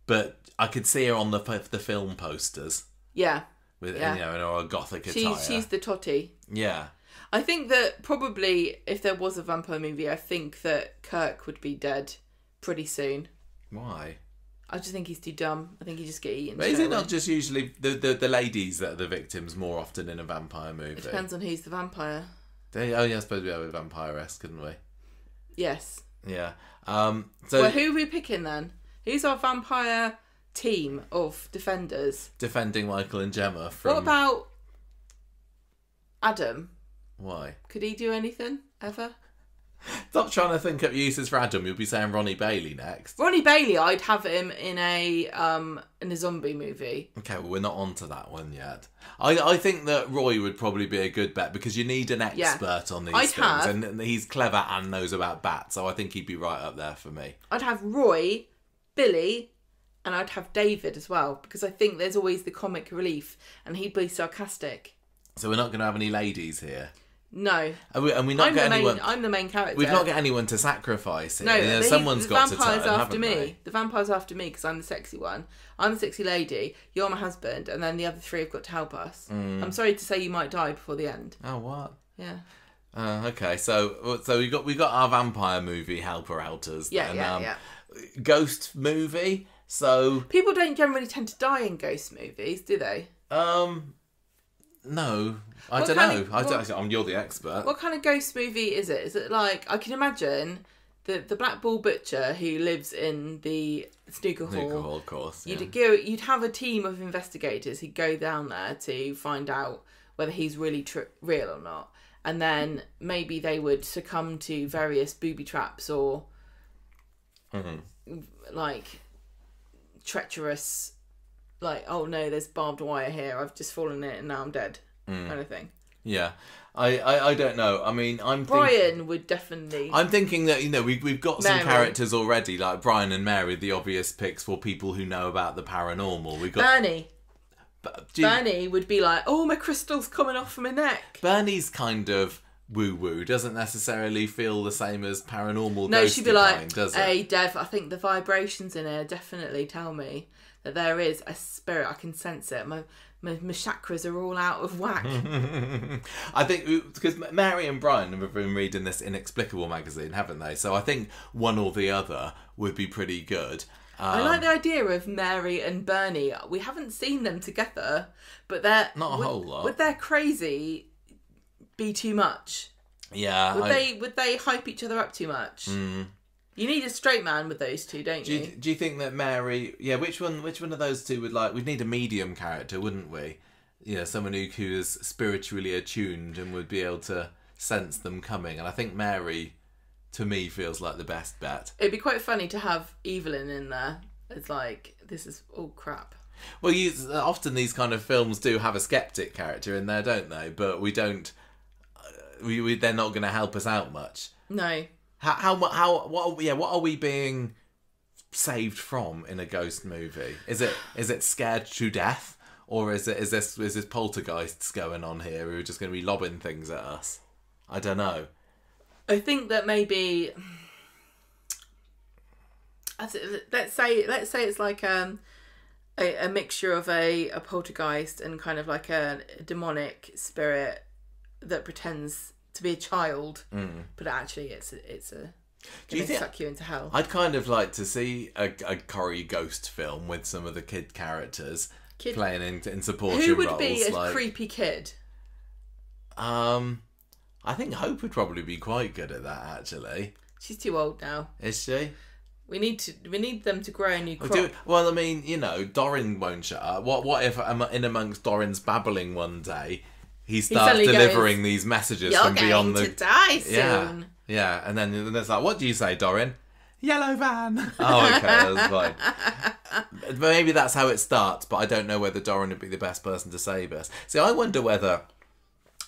A: but I could see her on the film posters.
B: Yeah.
A: You know, in her gothic attire.
B: She's the totty.
A: Yeah.
B: I think that probably if there was a vampire movie, I think that Kirk would be dead pretty soon.
A: Why?
B: I just think he's too dumb. I think he just get eaten.
A: But is it not just usually the ladies that are the victims more often in a vampire movie?
B: It depends on who's the vampire.
A: I suppose we have a vampiress, couldn't we?
B: Yes.
A: Yeah.
B: Well, who are we picking then? Who's our vampire team of defenders?
A: Defending Michael and Gemma from...
B: What about Adam?
A: Why?
B: Could he do anything, ever?
A: Stop trying to think up uses for Adam. You'll be saying Ronnie Bailey next.
B: Ronnie Bailey, I'd have him in a zombie movie.
A: Okay, well, we're not on to that one yet. I think that Roy would probably be a good bet, because you need an expert on these things. And he's clever and knows about bats, so I think he'd be right up there for me.
B: I'd have Roy, Billy, and I'd have David as well, because I think there's always the comic relief, and he'd be sarcastic.
A: So we're not going to have any ladies here?
B: No.
A: And we not get anyone...
B: I'm the main character.
A: We've not got anyone to sacrifice here.
B: No,
A: someone's got to turn,
B: after me. The vampire's after me, because I'm the sexy one. I'm the sexy lady, you're my husband, and then the other three have got to help us. I'm sorry to say you might die before the end.
A: Oh, what?
B: Yeah.
A: Okay, so we got our vampire movie helper-outers.
B: Yeah.
A: Ghost movie, so...
B: People don't generally tend to die in ghost movies, do they?
A: No, I don't know. You're the expert.
B: What kind of ghost movie is it? Is it like, I can imagine the Black Bull Butcher who lives in the snooker hall.
A: Snooker hall, of course. Yeah.
B: You'd have a team of investigators who'd go down there to find out whether he's really real or not, and then maybe they would succumb to various booby traps or like treacherous. Like, oh no, there's barbed wire here. I've just fallen in it and now I'm dead, kind of thing.
A: Yeah, I don't know. I mean,
B: Brian would definitely.
A: I'm thinking that, you know, we've got some characters already, like Brian and Mary, the obvious picks for people who know about the paranormal. We got
B: Bernie. Bernie would be like, oh, my crystal's coming off my neck.
A: Bernie's kind of woo-woo doesn't necessarily feel the same as paranormal.
B: No, she'd be like,
A: does it?
B: "Hey, Dev, I think the vibrations in here definitely tell me that there is a spirit. I can sense it. My chakras are all out of whack."
A: I think because Mary and Brian have been reading this Inexplicable magazine, haven't they? So I think one or the other would be pretty good.
B: I like the idea of Mary and Bernie. We haven't seen them together, but they're
A: not a whole lot.
B: Would their crazy be too much?
A: Yeah.
B: Would they hype each other up too much?
A: Mm.
B: You need a straight man with those two, don't you?
A: Do you think that Mary? Yeah, which one of those two would like? We'd need a medium character, wouldn't we? You know, someone who is spiritually attuned and would be able to sense them coming. And I think Mary, to me, feels like the best bet.
B: It'd be quite funny to have Evelyn in there. It's like, this is all crap.
A: Well, often these kind of films do have a skeptic character in there, don't they? But we don't. They're not going to help us out much.
B: No.
A: What are we being saved from in a ghost movie? Is it scared to death, or is this poltergeists going on here who are just going to be lobbing things at us? I don't know.
B: I think that maybe let's say it's like a mixture of a poltergeist and kind of like a demonic spirit that pretends to be a child, but actually it's gonna suck you into hell.
A: I'd kind of like to see a Corrie ghost film with some of the kid characters playing in supporting roles.
B: Who would be a creepy kid?
A: I think Hope would probably be quite good at that, actually.
B: She's too old now.
A: Is she?
B: We need them to grow a new crop.
A: Well, I mean, you know, Doran won't shut up. What if in amongst Doran's babbling one day, he starts delivering these messages from beyond the...
B: You're going to die soon.
A: Yeah, and then it's like, what do you say, Doran? Yellow van. Oh, okay, that's fine. Maybe that's how it starts, but I don't know whether Doran would be the best person to save us. See, I wonder whether...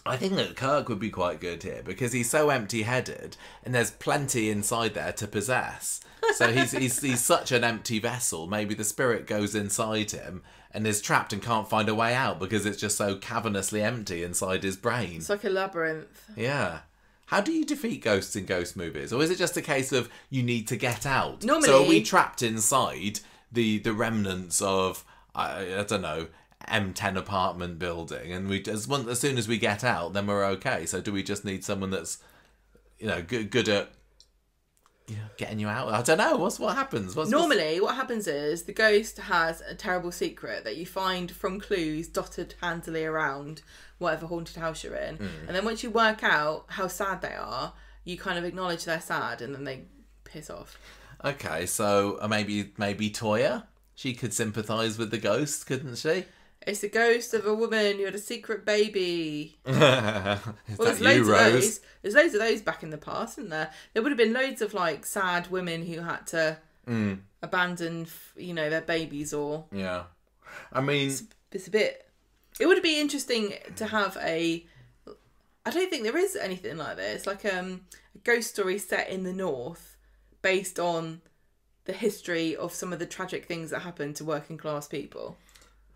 A: I think that Kirk would be quite good here because he's so empty-headed and there's plenty inside there to possess. So he's such an empty vessel. Maybe the spirit goes inside him and is trapped and can't find a way out because it's just so cavernously empty inside his brain.
B: It's like a labyrinth.
A: Yeah. How do you defeat ghosts in ghost movies? Or is it just a case of you need to get out?
B: Normally...
A: So are we trapped inside the remnants of, I don't know, M10 apartment building, and as soon as we get out, then we're okay. So do we just need someone that's, you know, good at, you know, getting you out? I don't know. What happens? Normally,
B: what happens is the ghost has a terrible secret that you find from clues dotted handily around whatever haunted house you're in, and then once you work out how sad they are, you kind of acknowledge they're sad, and then they piss off.
A: Okay, so maybe Toya, she could sympathise with the ghost, couldn't she?
B: It's the ghost of a woman who had a secret baby.
A: There's loads of those.
B: There's loads of those back in the past, isn't there? There would have been loads of like sad women who had to abandon, you know, their babies or.
A: Yeah, I mean,
B: it's a bit. It would be interesting to have a. I don't think there is anything like this. Like a ghost story set in the north, based on the history of some of the tragic things that happened to working class people.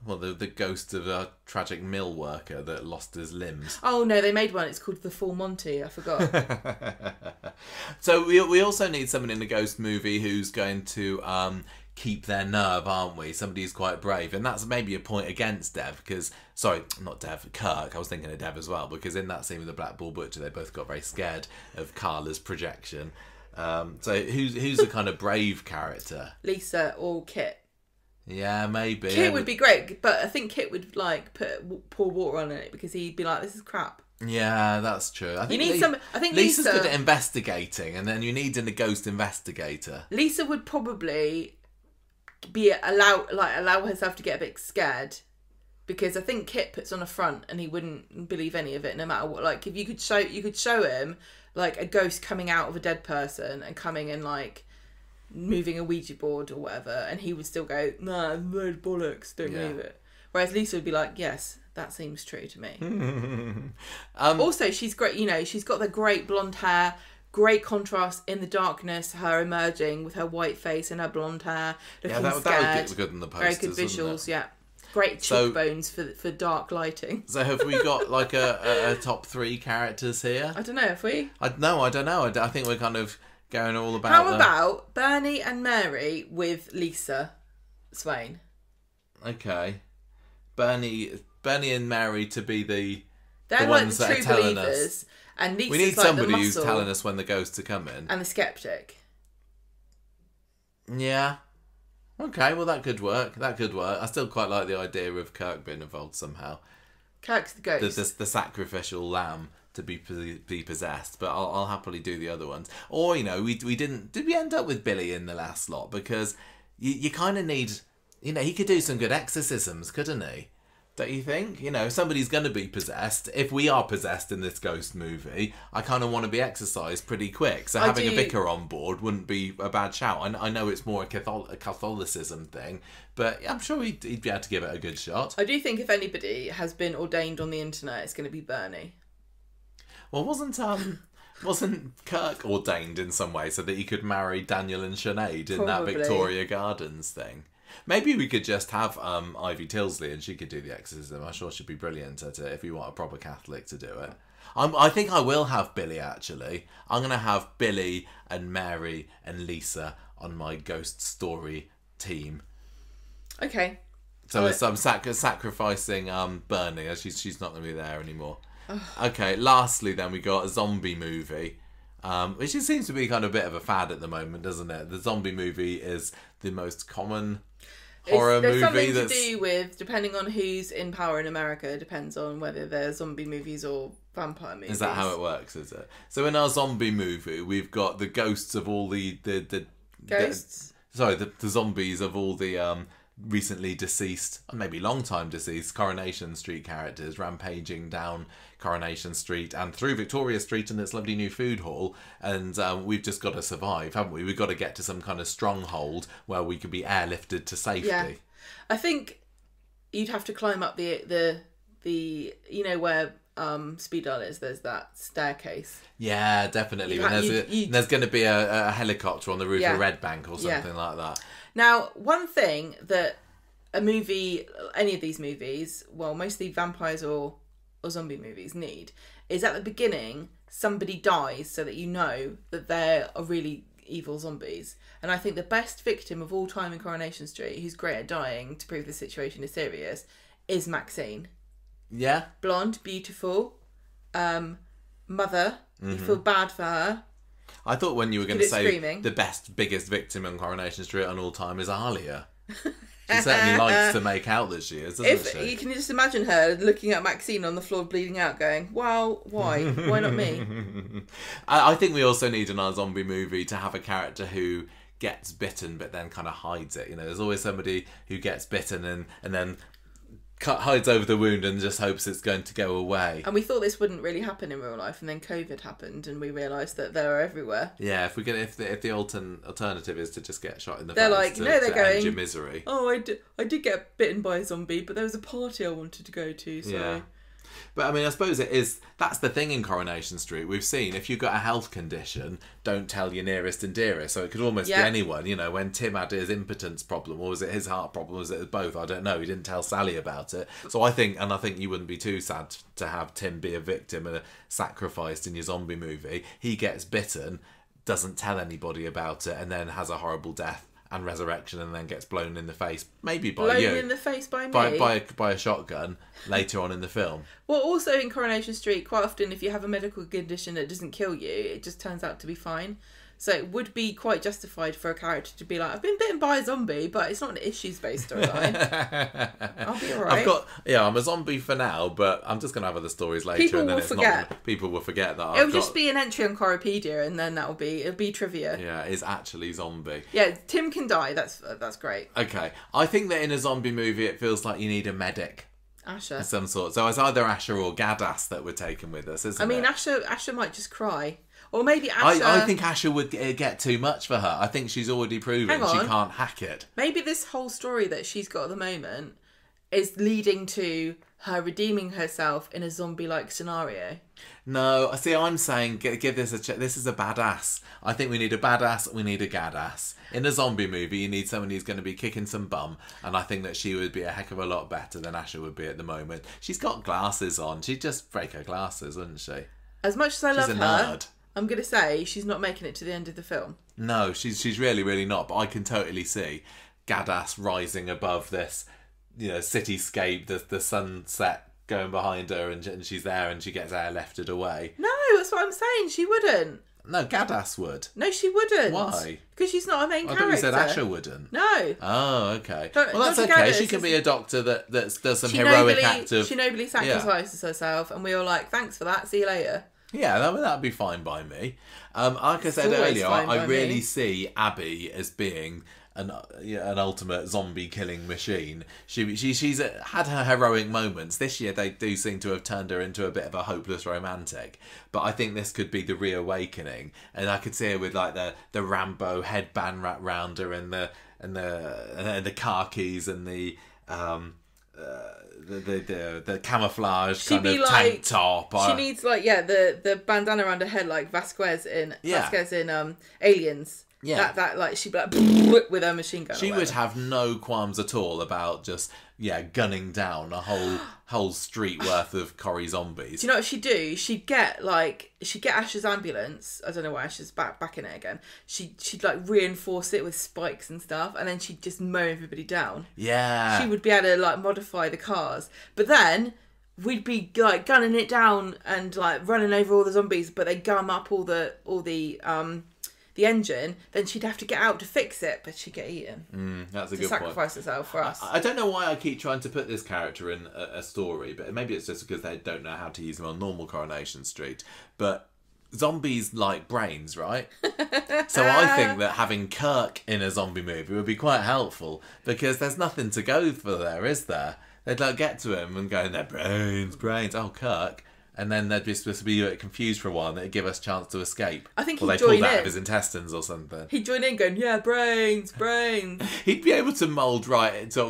A: Well, the ghost of a tragic mill worker that lost his limbs.
B: Oh, no, they made one. It's called The Full Monty. I forgot.
A: So we also need someone in a ghost movie who's going to keep their nerve, aren't we? Somebody who's quite brave. And that's maybe a point against Dev, because... Sorry, not Dev, Kirk. I was thinking of Dev as well, because in that scene with the Black Bull Butcher, they both got very scared of Carla's projection. So who's a kind of brave character?
B: Lisa or Kit.
A: Yeah, maybe.
B: Kit would be great, but I think Kit would like pour water on it because he'd be like, "This is crap."
A: Yeah, that's true. I think
B: Lisa's
A: Lisa's good at investigating, and then you need a ghost investigator.
B: Lisa would probably allow herself to get a bit scared because I think Kit puts on a front and he wouldn't believe any of it, no matter what. Like if you could show him like a ghost coming out of a dead person and coming and like moving a Ouija board or whatever, and he would still go, "Nah, no bollocks, don't move it." Whereas Lisa would be like, "Yes, that seems true to me." Also, she's great. You know, she's got the great blonde hair, great contrast in the darkness. Her emerging with her white face and her blonde hair, looking scared.
A: That would get good in the posters.
B: Very good visuals, yeah. Great cheekbones for dark lighting.
A: So have we got like a top 3 characters here?
B: I don't know, have we?
A: No, I don't know. I think we're kind of going all about...
B: How about Bernie and Mary with Lisa Swain?
A: Okay. Bernie and Mary to be the
B: They're
A: ones
B: like the
A: that
B: true
A: are telling
B: believers.
A: us.
B: And Lisa's
A: We need
B: like
A: somebody
B: the
A: who's
B: muscle
A: telling us when the ghosts are coming.
B: and the skeptic.
A: Yeah. Okay, well that could work. I still quite like the idea of Kirk being involved somehow.
B: Kirk's the ghost.
A: The sacrificial lamb to be possessed, but I'll happily do the other ones. Or, you know, we didn't... Did we end up with Billy in the last lot? Because you kind of need... You know, he could do some good exorcisms, couldn't he? Don't you think? You know, if somebody's going to be possessed, if we are possessed in this ghost movie, I kind of want to be exorcised pretty quick. So having a vicar on board wouldn't be a bad shout. I know it's more a Catholicism thing, but I'm sure he'd be able to give it a good shot.
B: I do think if anybody has been ordained on the internet, it's going to be Bernie.
A: Well, wasn't Kirk ordained in some way so that he could marry Daniel and Sinead in that Victoria Gardens thing? Maybe we could just have Ivy Tilsley and she could do the exorcism. I'm sure she'd be brilliant at it if you want a proper Catholic to do it. I think I will have Billy, actually. I'm going to have Billy and Mary and Lisa on my ghost story team.
B: Okay.
A: So I'm sacrificing Bernie, as she's not going to be there anymore. Okay, lastly then we got a zombie movie. Which seems to be kind of a bit of a fad at the moment, doesn't it? The zombie movie is the most common horror movie.
B: There's something to do with, depending on who's in power in America, it depends on whether they're zombie movies or vampire movies.
A: Is that how it works, is it? So in our zombie movie, we've got the ghosts of all the
B: ghosts?
A: The zombies of all the recently deceased, maybe long time deceased, Coronation Street characters rampaging down Coronation Street and through Victoria Street and its lovely new food hall, and we've just got to survive, haven't we? We've got to get to some kind of stronghold where we can be airlifted to safety.
B: Yeah. I think you'd have to climb up the you know where Speed Daal is, there's that staircase.
A: Yeah, definitely. There's going to be a helicopter on the roof of Red Bank or something like that. Now,
B: one thing that any of these movies, well, mostly vampires or zombie movies need, is at the beginning, somebody dies so that you know that they're a really evil zombies. And I think the best victim of all time in Coronation Street, who's great at dying to prove the situation is serious, is Maxine.
A: Yeah.
B: Blonde, beautiful, mother. You feel bad for her.
A: I thought when you were going to say the biggest victim in Coronation Street on all time is Alia. She certainly likes to make out that she is, doesn't she?
B: You can just imagine her looking at Maxine on the floor bleeding out going, well, why? Why not me?
A: I think we also need in our zombie movie to have a character who gets bitten but then kind of hides it. You know, there's always somebody who gets bitten and then hides over the wound and just hopes it's going to go away.
B: And we thought this wouldn't really happen in real life, and then COVID happened, and we realised that they're everywhere.
A: Yeah, if the alternative is to just get shot in the
B: they're
A: face,
B: they're going,
A: end your misery.
B: Oh, I did get bitten by a zombie, but there was a party I wanted to go to, so.
A: Yeah. But I mean, I suppose that's the thing in Coronation Street. We've seen, if you've got a health condition, don't tell your nearest and dearest. So it could almost be anyone, you know, when Tim had his impotence problem, or was it his heart problem, or was it both? I don't know. He didn't tell Sally about it. So I think you wouldn't be too sad to have Tim be a victim and sacrificed in your zombie movie. He gets bitten, doesn't tell anybody about it, and then has a horrible death and resurrection, and then gets blown in the face, maybe by you.
B: Blown in the face by me?
A: By a shotgun later on in the film.
B: Well, also in Coronation Street, quite often if you have a medical condition that doesn't kill you, it just turns out to be fine. So it would be quite justified for a character to be like, I've been bitten by a zombie, but it's not an issues-based storyline. I'll be alright.
A: I'm a zombie for now, but I'm just going to have other stories later.
B: People will
A: forget that.
B: It'll just be an entry on Corriepedia, and then it'll be trivia.
A: Yeah, it's actually zombie.
B: Yeah, Tim can die. That's great.
A: Okay. I think that in a zombie movie, it feels like you need a medic.
B: Asher.
A: Of some sort. So it's either Asher or Gadas that we're taking with us, isn't it?
B: Asher might just cry. Or maybe Asher...
A: I think Asher would get too much for her. I think she's already proven she can't hack it.
B: Maybe this whole story that she's got at the moment is leading to her redeeming herself in a zombie-like scenario.
A: No, see, I'm saying give this a check. This is a badass. I think we need a badass. We need a gadass. In a zombie movie, you need someone who's going to be kicking some bum, and I think that she would be a heck of a lot better than Asha would be at the moment. She's got glasses on. She'd just break her glasses, wouldn't she?
B: As much as I love
A: a
B: her,
A: nerd.
B: I'm going to say she's not making it to the end of the film.
A: No, she's really, really not. But I can totally see Gadass rising above this, cityscape, the sunset going behind her, and she's there, and she gets airlifted away.
B: No, that's what I'm saying. She wouldn't.
A: No, Gadass would.
B: No, she wouldn't.
A: Why?
B: Because she's not a main character.
A: I thought you said Asha wouldn't.
B: No.
A: Oh, okay.
B: Well,
A: that's okay.
B: Gadass
A: She can be a doctor that does some
B: she
A: heroic act of...
B: She nobly sacrifices herself, and we were like, thanks for that, see you later.
A: Yeah, that'd be fine by me. Like I said earlier, I really see Abby as being an ultimate zombie killing machine. She's had her heroic moments. This year they do seem to have turned her into a bit of a hopeless romantic, but I think this could be the reawakening, and I could see her with like the Rambo headband wrapped round her and the khakis and the camouflage kind of tank top.
B: She needs the bandana around her head like Vasquez in Aliens.
A: Yeah,
B: that like she'd be like with her machine gun.
A: She would have no qualms at all about just gunning down a whole street worth of Corrie zombies.
B: Do you know what she'd do? She'd get Ash's ambulance. I don't know why Ash's back in it again. She'd like reinforce it with spikes and stuff, and then she'd just mow everybody down.
A: Yeah,
B: she would be able to like modify the cars, but then we'd be like gunning it down and like running over all the zombies, but they gum up all the engine, then she'd have to get out to fix it, but she'd get eaten.
A: That's a good point.
B: To sacrifice herself for us.
A: I don't know why I keep trying to put this character in a story, but maybe it's just because they don't know how to use them on normal Coronation Street. But zombies like brains, right? So I think that having Kirk in a zombie movie would be quite helpful, because there's nothing to go for there, is there? They'd like get to him and go, their brains. Oh, Kirk. And then they'd be supposed to be confused for a while, and it'd give us a chance to escape.
B: I think
A: or they pulled out of his intestines or something.
B: He'd join in going, yeah, brains.
A: He'd be able to meld right into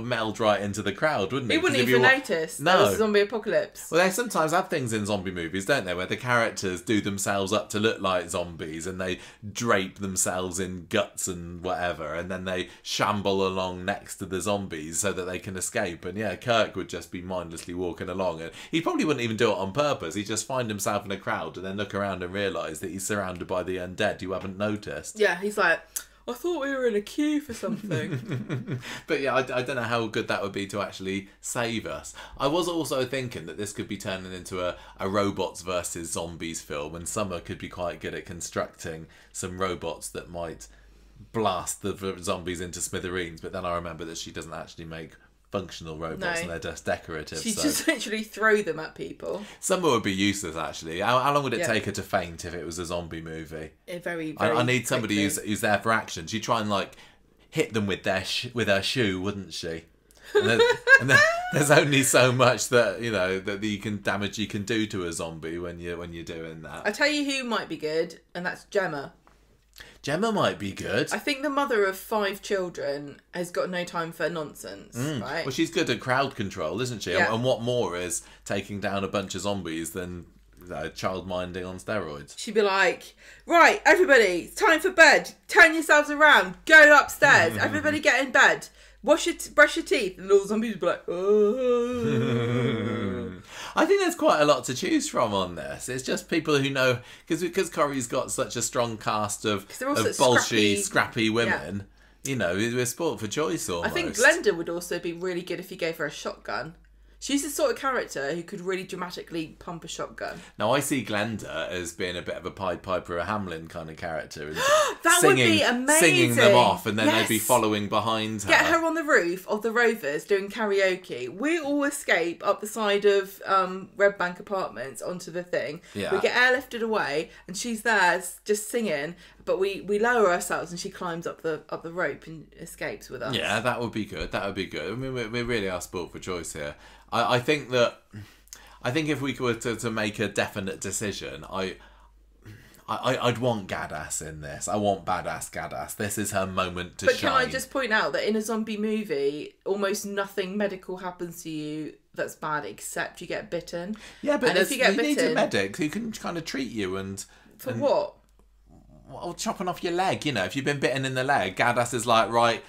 A: the crowd, wouldn't he?
B: He wouldn't even notice.
A: No.
B: There was a zombie apocalypse.
A: Well, they sometimes have things in zombie movies, don't they, where the characters do themselves up to look like zombies, and they drape themselves in guts and whatever, and then they shamble along next to the zombies so that they can escape. And yeah, Kirk would just be mindlessly walking along, and he probably wouldn't even do it on purpose. He'd just find himself in a crowd and then look around and realise that he's surrounded by the undead who haven't noticed.
B: Yeah, he's like, I thought we were in a queue for something.
A: But yeah, I don't know how good that would be to actually save us. I was also thinking that this could be turning into a robots versus zombies film, and Summer could be quite good at constructing some robots that might blast the zombies into smithereens, but then I remember that she doesn't actually make functional robots, and they're just decorative.
B: She just literally throw them at people.
A: Summer would be useless, actually. How long would it take her to faint if it was a zombie movie?
B: Very
A: I need somebody who's there for action. She'd try and like hit them with her shoe, wouldn't she? And there's only so much that damage you can do to a zombie when you're doing that.
B: I tell you who might be good, and that's Gemma.
A: Gemma might be good.
B: I think the mother of 5 children has got no time for nonsense, right?
A: Well, she's good at crowd control, isn't she?
B: Yeah.
A: And what more is taking down a bunch of zombies than child minding on steroids?
B: She'd be like, right, everybody, it's time for bed. Turn yourselves around. Go upstairs. Everybody get in bed. Brush your teeth. And all the zombies would be like, oh.
A: I think there's quite a lot to choose from on this. It's just people who know, because Corrie's got such a strong cast of bolshy, scrappy women. Yeah. We're sport for choice almost.
B: I think Glenda would also be really good if you gave her a shotgun. She's the sort of character who could really dramatically pump a shotgun.
A: Now, I see Glenda as being a bit of a Pied Piper, a Hamlin kind of character. And
B: that would be amazing.
A: Singing them off, and then they'd be following behind her.
B: Get her on the roof of the Rovers doing karaoke. We all escape up the side of Red Bank Apartments onto the thing.
A: Yeah.
B: We get airlifted away, and she's there just singing. But we lower ourselves, and she climbs up the rope and escapes with us.
A: Yeah, that would be good. That would be good. I mean, we really are sport for choice here. I think if we were to make a definite decision, I'd want Gadass in this. I want badass Gadass. This is her moment to shine.
B: But can I just point out that in a zombie movie, almost nothing medical happens to you that's bad, except you get bitten.
A: Yeah, but
B: if you get
A: need a
B: bitten,
A: medic who can kind of treat you
B: for what?
A: Well, chopping off your leg. If you've been bitten in the leg, Gadas is like, right,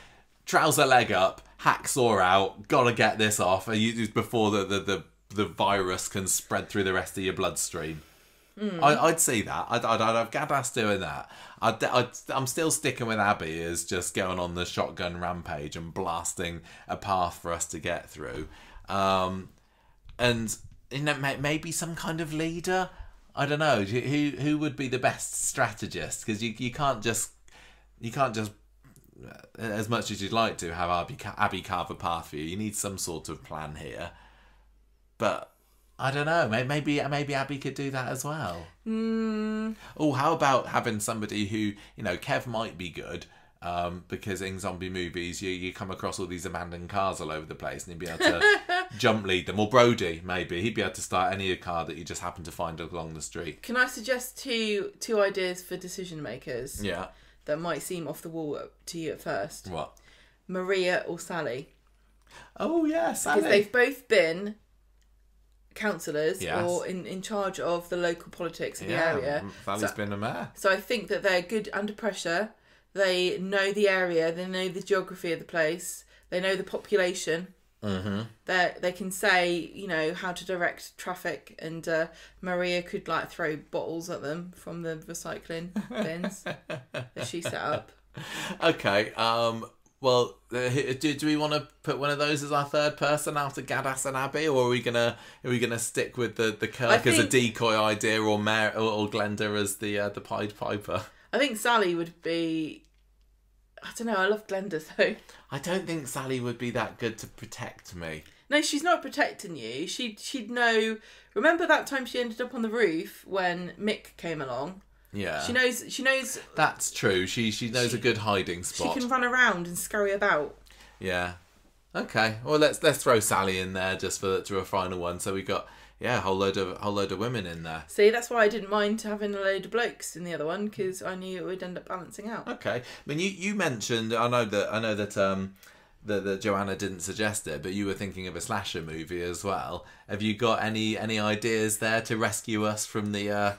A: trouser leg up, hacksaw out, gotta get this off, before the virus can spread through the rest of your bloodstream. I'd see that. I'd have Gadas doing that. I'm still sticking with Abby as just going on the shotgun rampage and blasting a path for us to get through. And maybe some kind of leader. I don't know who would be the best strategist, because you can't just as much as you'd like to have Abby carve a path for you. You need some sort of plan here, but I don't know. Maybe Abby could do that as well. Oh, how about having somebody who Kev might be good. Because in zombie movies, you come across all these abandoned cars all over the place, and he'd be able to jump lead them. Or Brody, maybe. He'd be able to start any car that you just happen to find along the street.
B: Can I suggest two ideas for decision makers?
A: Yeah.
B: That might seem off the wall to you at first.
A: What?
B: Maria or Sally.
A: Oh, yeah, Sally.
B: Because they've both been councillors,
A: yes,
B: or in charge of the local politics of the area.
A: Sally's been a mayor.
B: So I think that they're good under pressure. They know the area, they know the geography of the place, they know the population.
A: Mm-hmm.
B: They can say, how to direct traffic, and Maria could throw bottles at them from the recycling bins that she set up.
A: Okay. Well, do we want to put one of those as our third person after Gadas and Abby, or are we gonna stick with the Kirk as a decoy idea, or Glenda as the Pied Piper?
B: I think Sally would be. I don't know. I love Glenda though.
A: I don't think Sally would be that good to protect me.
B: No, she's not protecting you. She'd know. Remember that time she ended up on the roof when Mick came along?
A: Yeah.
B: She knows.
A: That's true. She knows a good hiding spot.
B: She can run around and scurry about.
A: Yeah. Okay. Well, let's throw Sally in there just to a final one. So we got a whole load of women in there.
B: See, that's why I didn't mind having a load of blokes in the other one, because I knew it would end up balancing out.
A: Okay. I mean, you mentioned. I know that that Joanna didn't suggest it, but you were thinking of a slasher movie as well. Have you got any ideas there to rescue us from the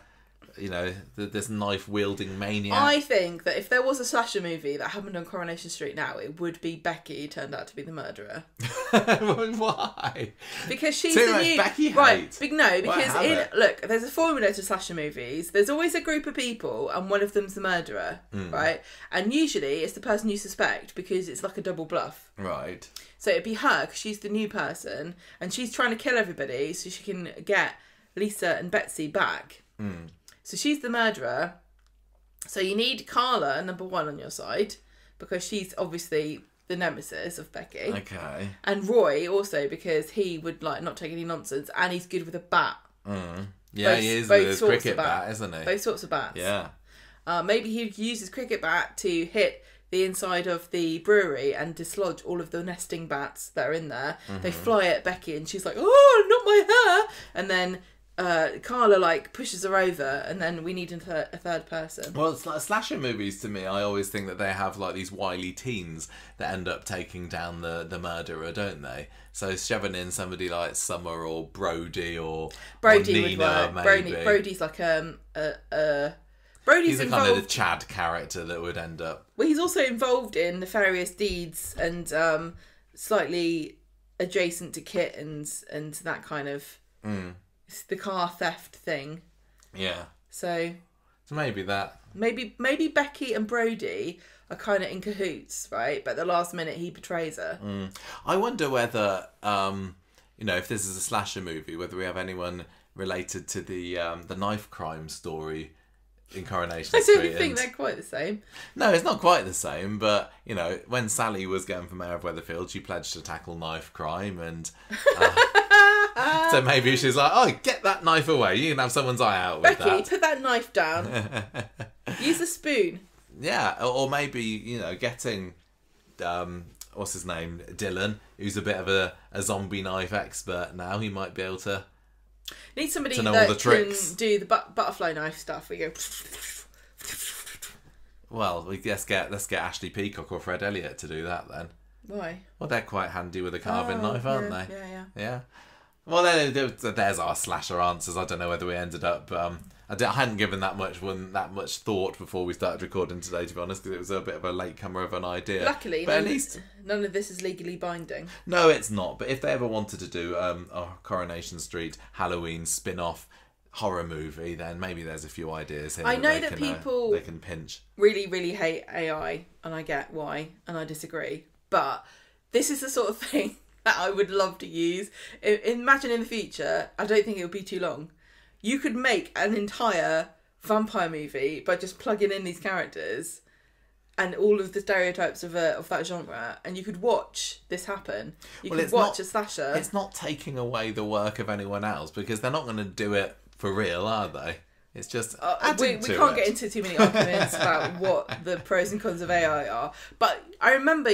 A: this knife-wielding maniac?
B: I think that if there was a slasher movie that happened on Coronation Street now, it would be Becky who turned out to be the murderer.
A: Why?
B: Because she's
A: too
B: the
A: much
B: new...
A: Becky hate.
B: Right, because look, there's a formula to slasher movies. There's always a group of people and one of them's the murderer, right? And usually it's the person you suspect, because it's like a double bluff.
A: Right.
B: So it'd be her, because she's the new person, and she's trying to kill everybody so she can get Lisa and Betsy back. So she's the murderer. So you need Carla, number one, on your side, because she's obviously the nemesis of Becky.
A: Okay.
B: And Roy also, because he would not take any nonsense, and he's good with a bat.
A: Yeah, he is with his cricket bat, isn't he?
B: Both sorts of bats.
A: Yeah.
B: Maybe he'd use his cricket bat to hit the inside of the brewery and dislodge all of the nesting bats that are in there. They fly at Becky, and she's like, "Oh, not my hair!" And then Carla pushes her over, and then we need a third person.
A: Well, it's like slasher movies to me. I always think that they have these wily teens that end up taking down the murderer, don't they? So shoving in somebody like Summer or Brody or
B: Brody
A: Nina,
B: would work.
A: maybe.
B: Brody's Brody's
A: he's the
B: involved...
A: kind of the Chad character that would end up.
B: Well, he's also involved in nefarious deeds and slightly adjacent to Kit and that kind of. It's the car theft thing.
A: Yeah.
B: So
A: maybe that.
B: Maybe Becky and Brody are kind of in cahoots, right? But at the last minute he betrays her.
A: I wonder whether, if this is a slasher movie, whether we have anyone related to the knife crime story in Coronation Street.
B: I don't think they're quite the same.
A: No, it's not quite the same, but, when Sally was going for Mayor of Weatherfield, she pledged to tackle knife crime, and... so maybe she's like, "Oh, get that knife away. You can have someone's eye out with
B: Becky,
A: that.
B: put that knife down. Use a spoon."
A: Yeah, or maybe, getting, what's his name? Dylan, who's a bit of a zombie knife expert now. He might be able to...
B: Need somebody
A: know
B: that
A: all the tricks.
B: can do the butterfly knife stuff. We go...
A: Well, let's get Ashley Peacock or Fred Elliott to do that then.
B: Why?
A: Well, they're quite handy with a carving knife, aren't they?
B: Yeah.
A: Well, there's our slasher answers. I don't know whether we ended up... I hadn't given that much thought before we started recording today, to be honest, because it was a bit of a latecomer of an idea.
B: Luckily,
A: but at least
B: none of this is legally binding.
A: No, it's not. But if they ever wanted to do a Coronation Street Halloween spin-off horror movie, then maybe there's a few ideas here.
B: I know that people
A: they can pinch.
B: Really, really hate AI, and I get why, and I disagree. But this is the sort of thing that I would love to use. Imagine in the future, I don't think it would be too long, you could make an entire vampire movie by just plugging in these characters and all of the stereotypes of that genre, and you could watch this happen. You could watch a slasher.
A: It's not taking away the work of anyone else, because they're not going to do it for real, are they? It's just
B: we can't get into too many arguments about what the pros and cons of AI are. But I remember...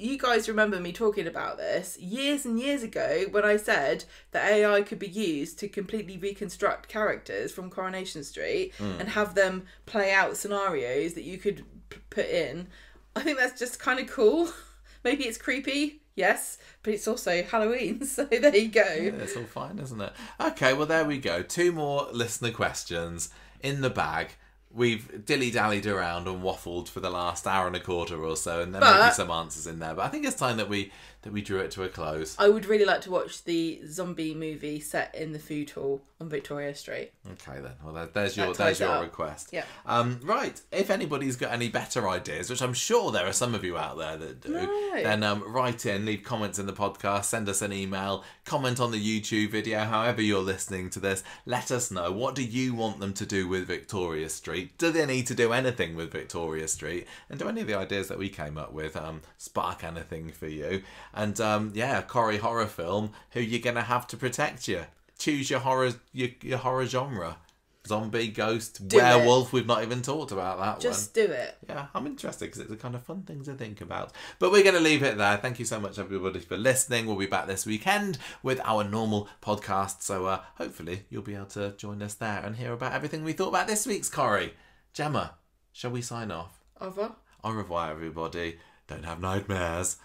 B: You guys remember me talking about this years and years ago when I said that AI could be used to completely reconstruct characters from Coronation Street and have them play out scenarios that you could put in. I think that's just kind of cool. Maybe it's creepy, yes, but it's also Halloween, so there you go.
A: Yeah, it's all fine, isn't it? Okay, well, there we go. 2 more listener questions in the bag. We've dilly-dallied around and waffled for the last hour and a quarter or so, and there may be some answers in there. But I think it's time that we drew it to a close.
B: I would really like to watch the zombie movie set in the food hall on Victoria Street.
A: Okay then. Well, there's your request.
B: Yeah.
A: Right. If anybody's got any better ideas, which I'm sure there are some of you out there that do, then write in, leave comments in the podcast, send us an email, comment on the YouTube video, however you're listening to this. Let us know, what do you want them to do with Victoria Street? Do they need to do anything with Victoria Street? And do any of the ideas that we came up with spark anything for you? And Corrie horror film, who you're going to have to protect you. Choose your horror genre. Zombie, ghost, werewolf. We've not even talked about that one.
B: Just do it.
A: Yeah, I'm interested because it's a kind of fun thing to think about. But we're going to leave it there. Thank you so much, everybody, for listening. We'll be back this weekend with our normal podcast. So hopefully you'll be able to join us there and hear about everything we thought about this week's Corrie. Gemma, shall we sign off?
B: Au revoir.
A: Au revoir, everybody. Don't have nightmares.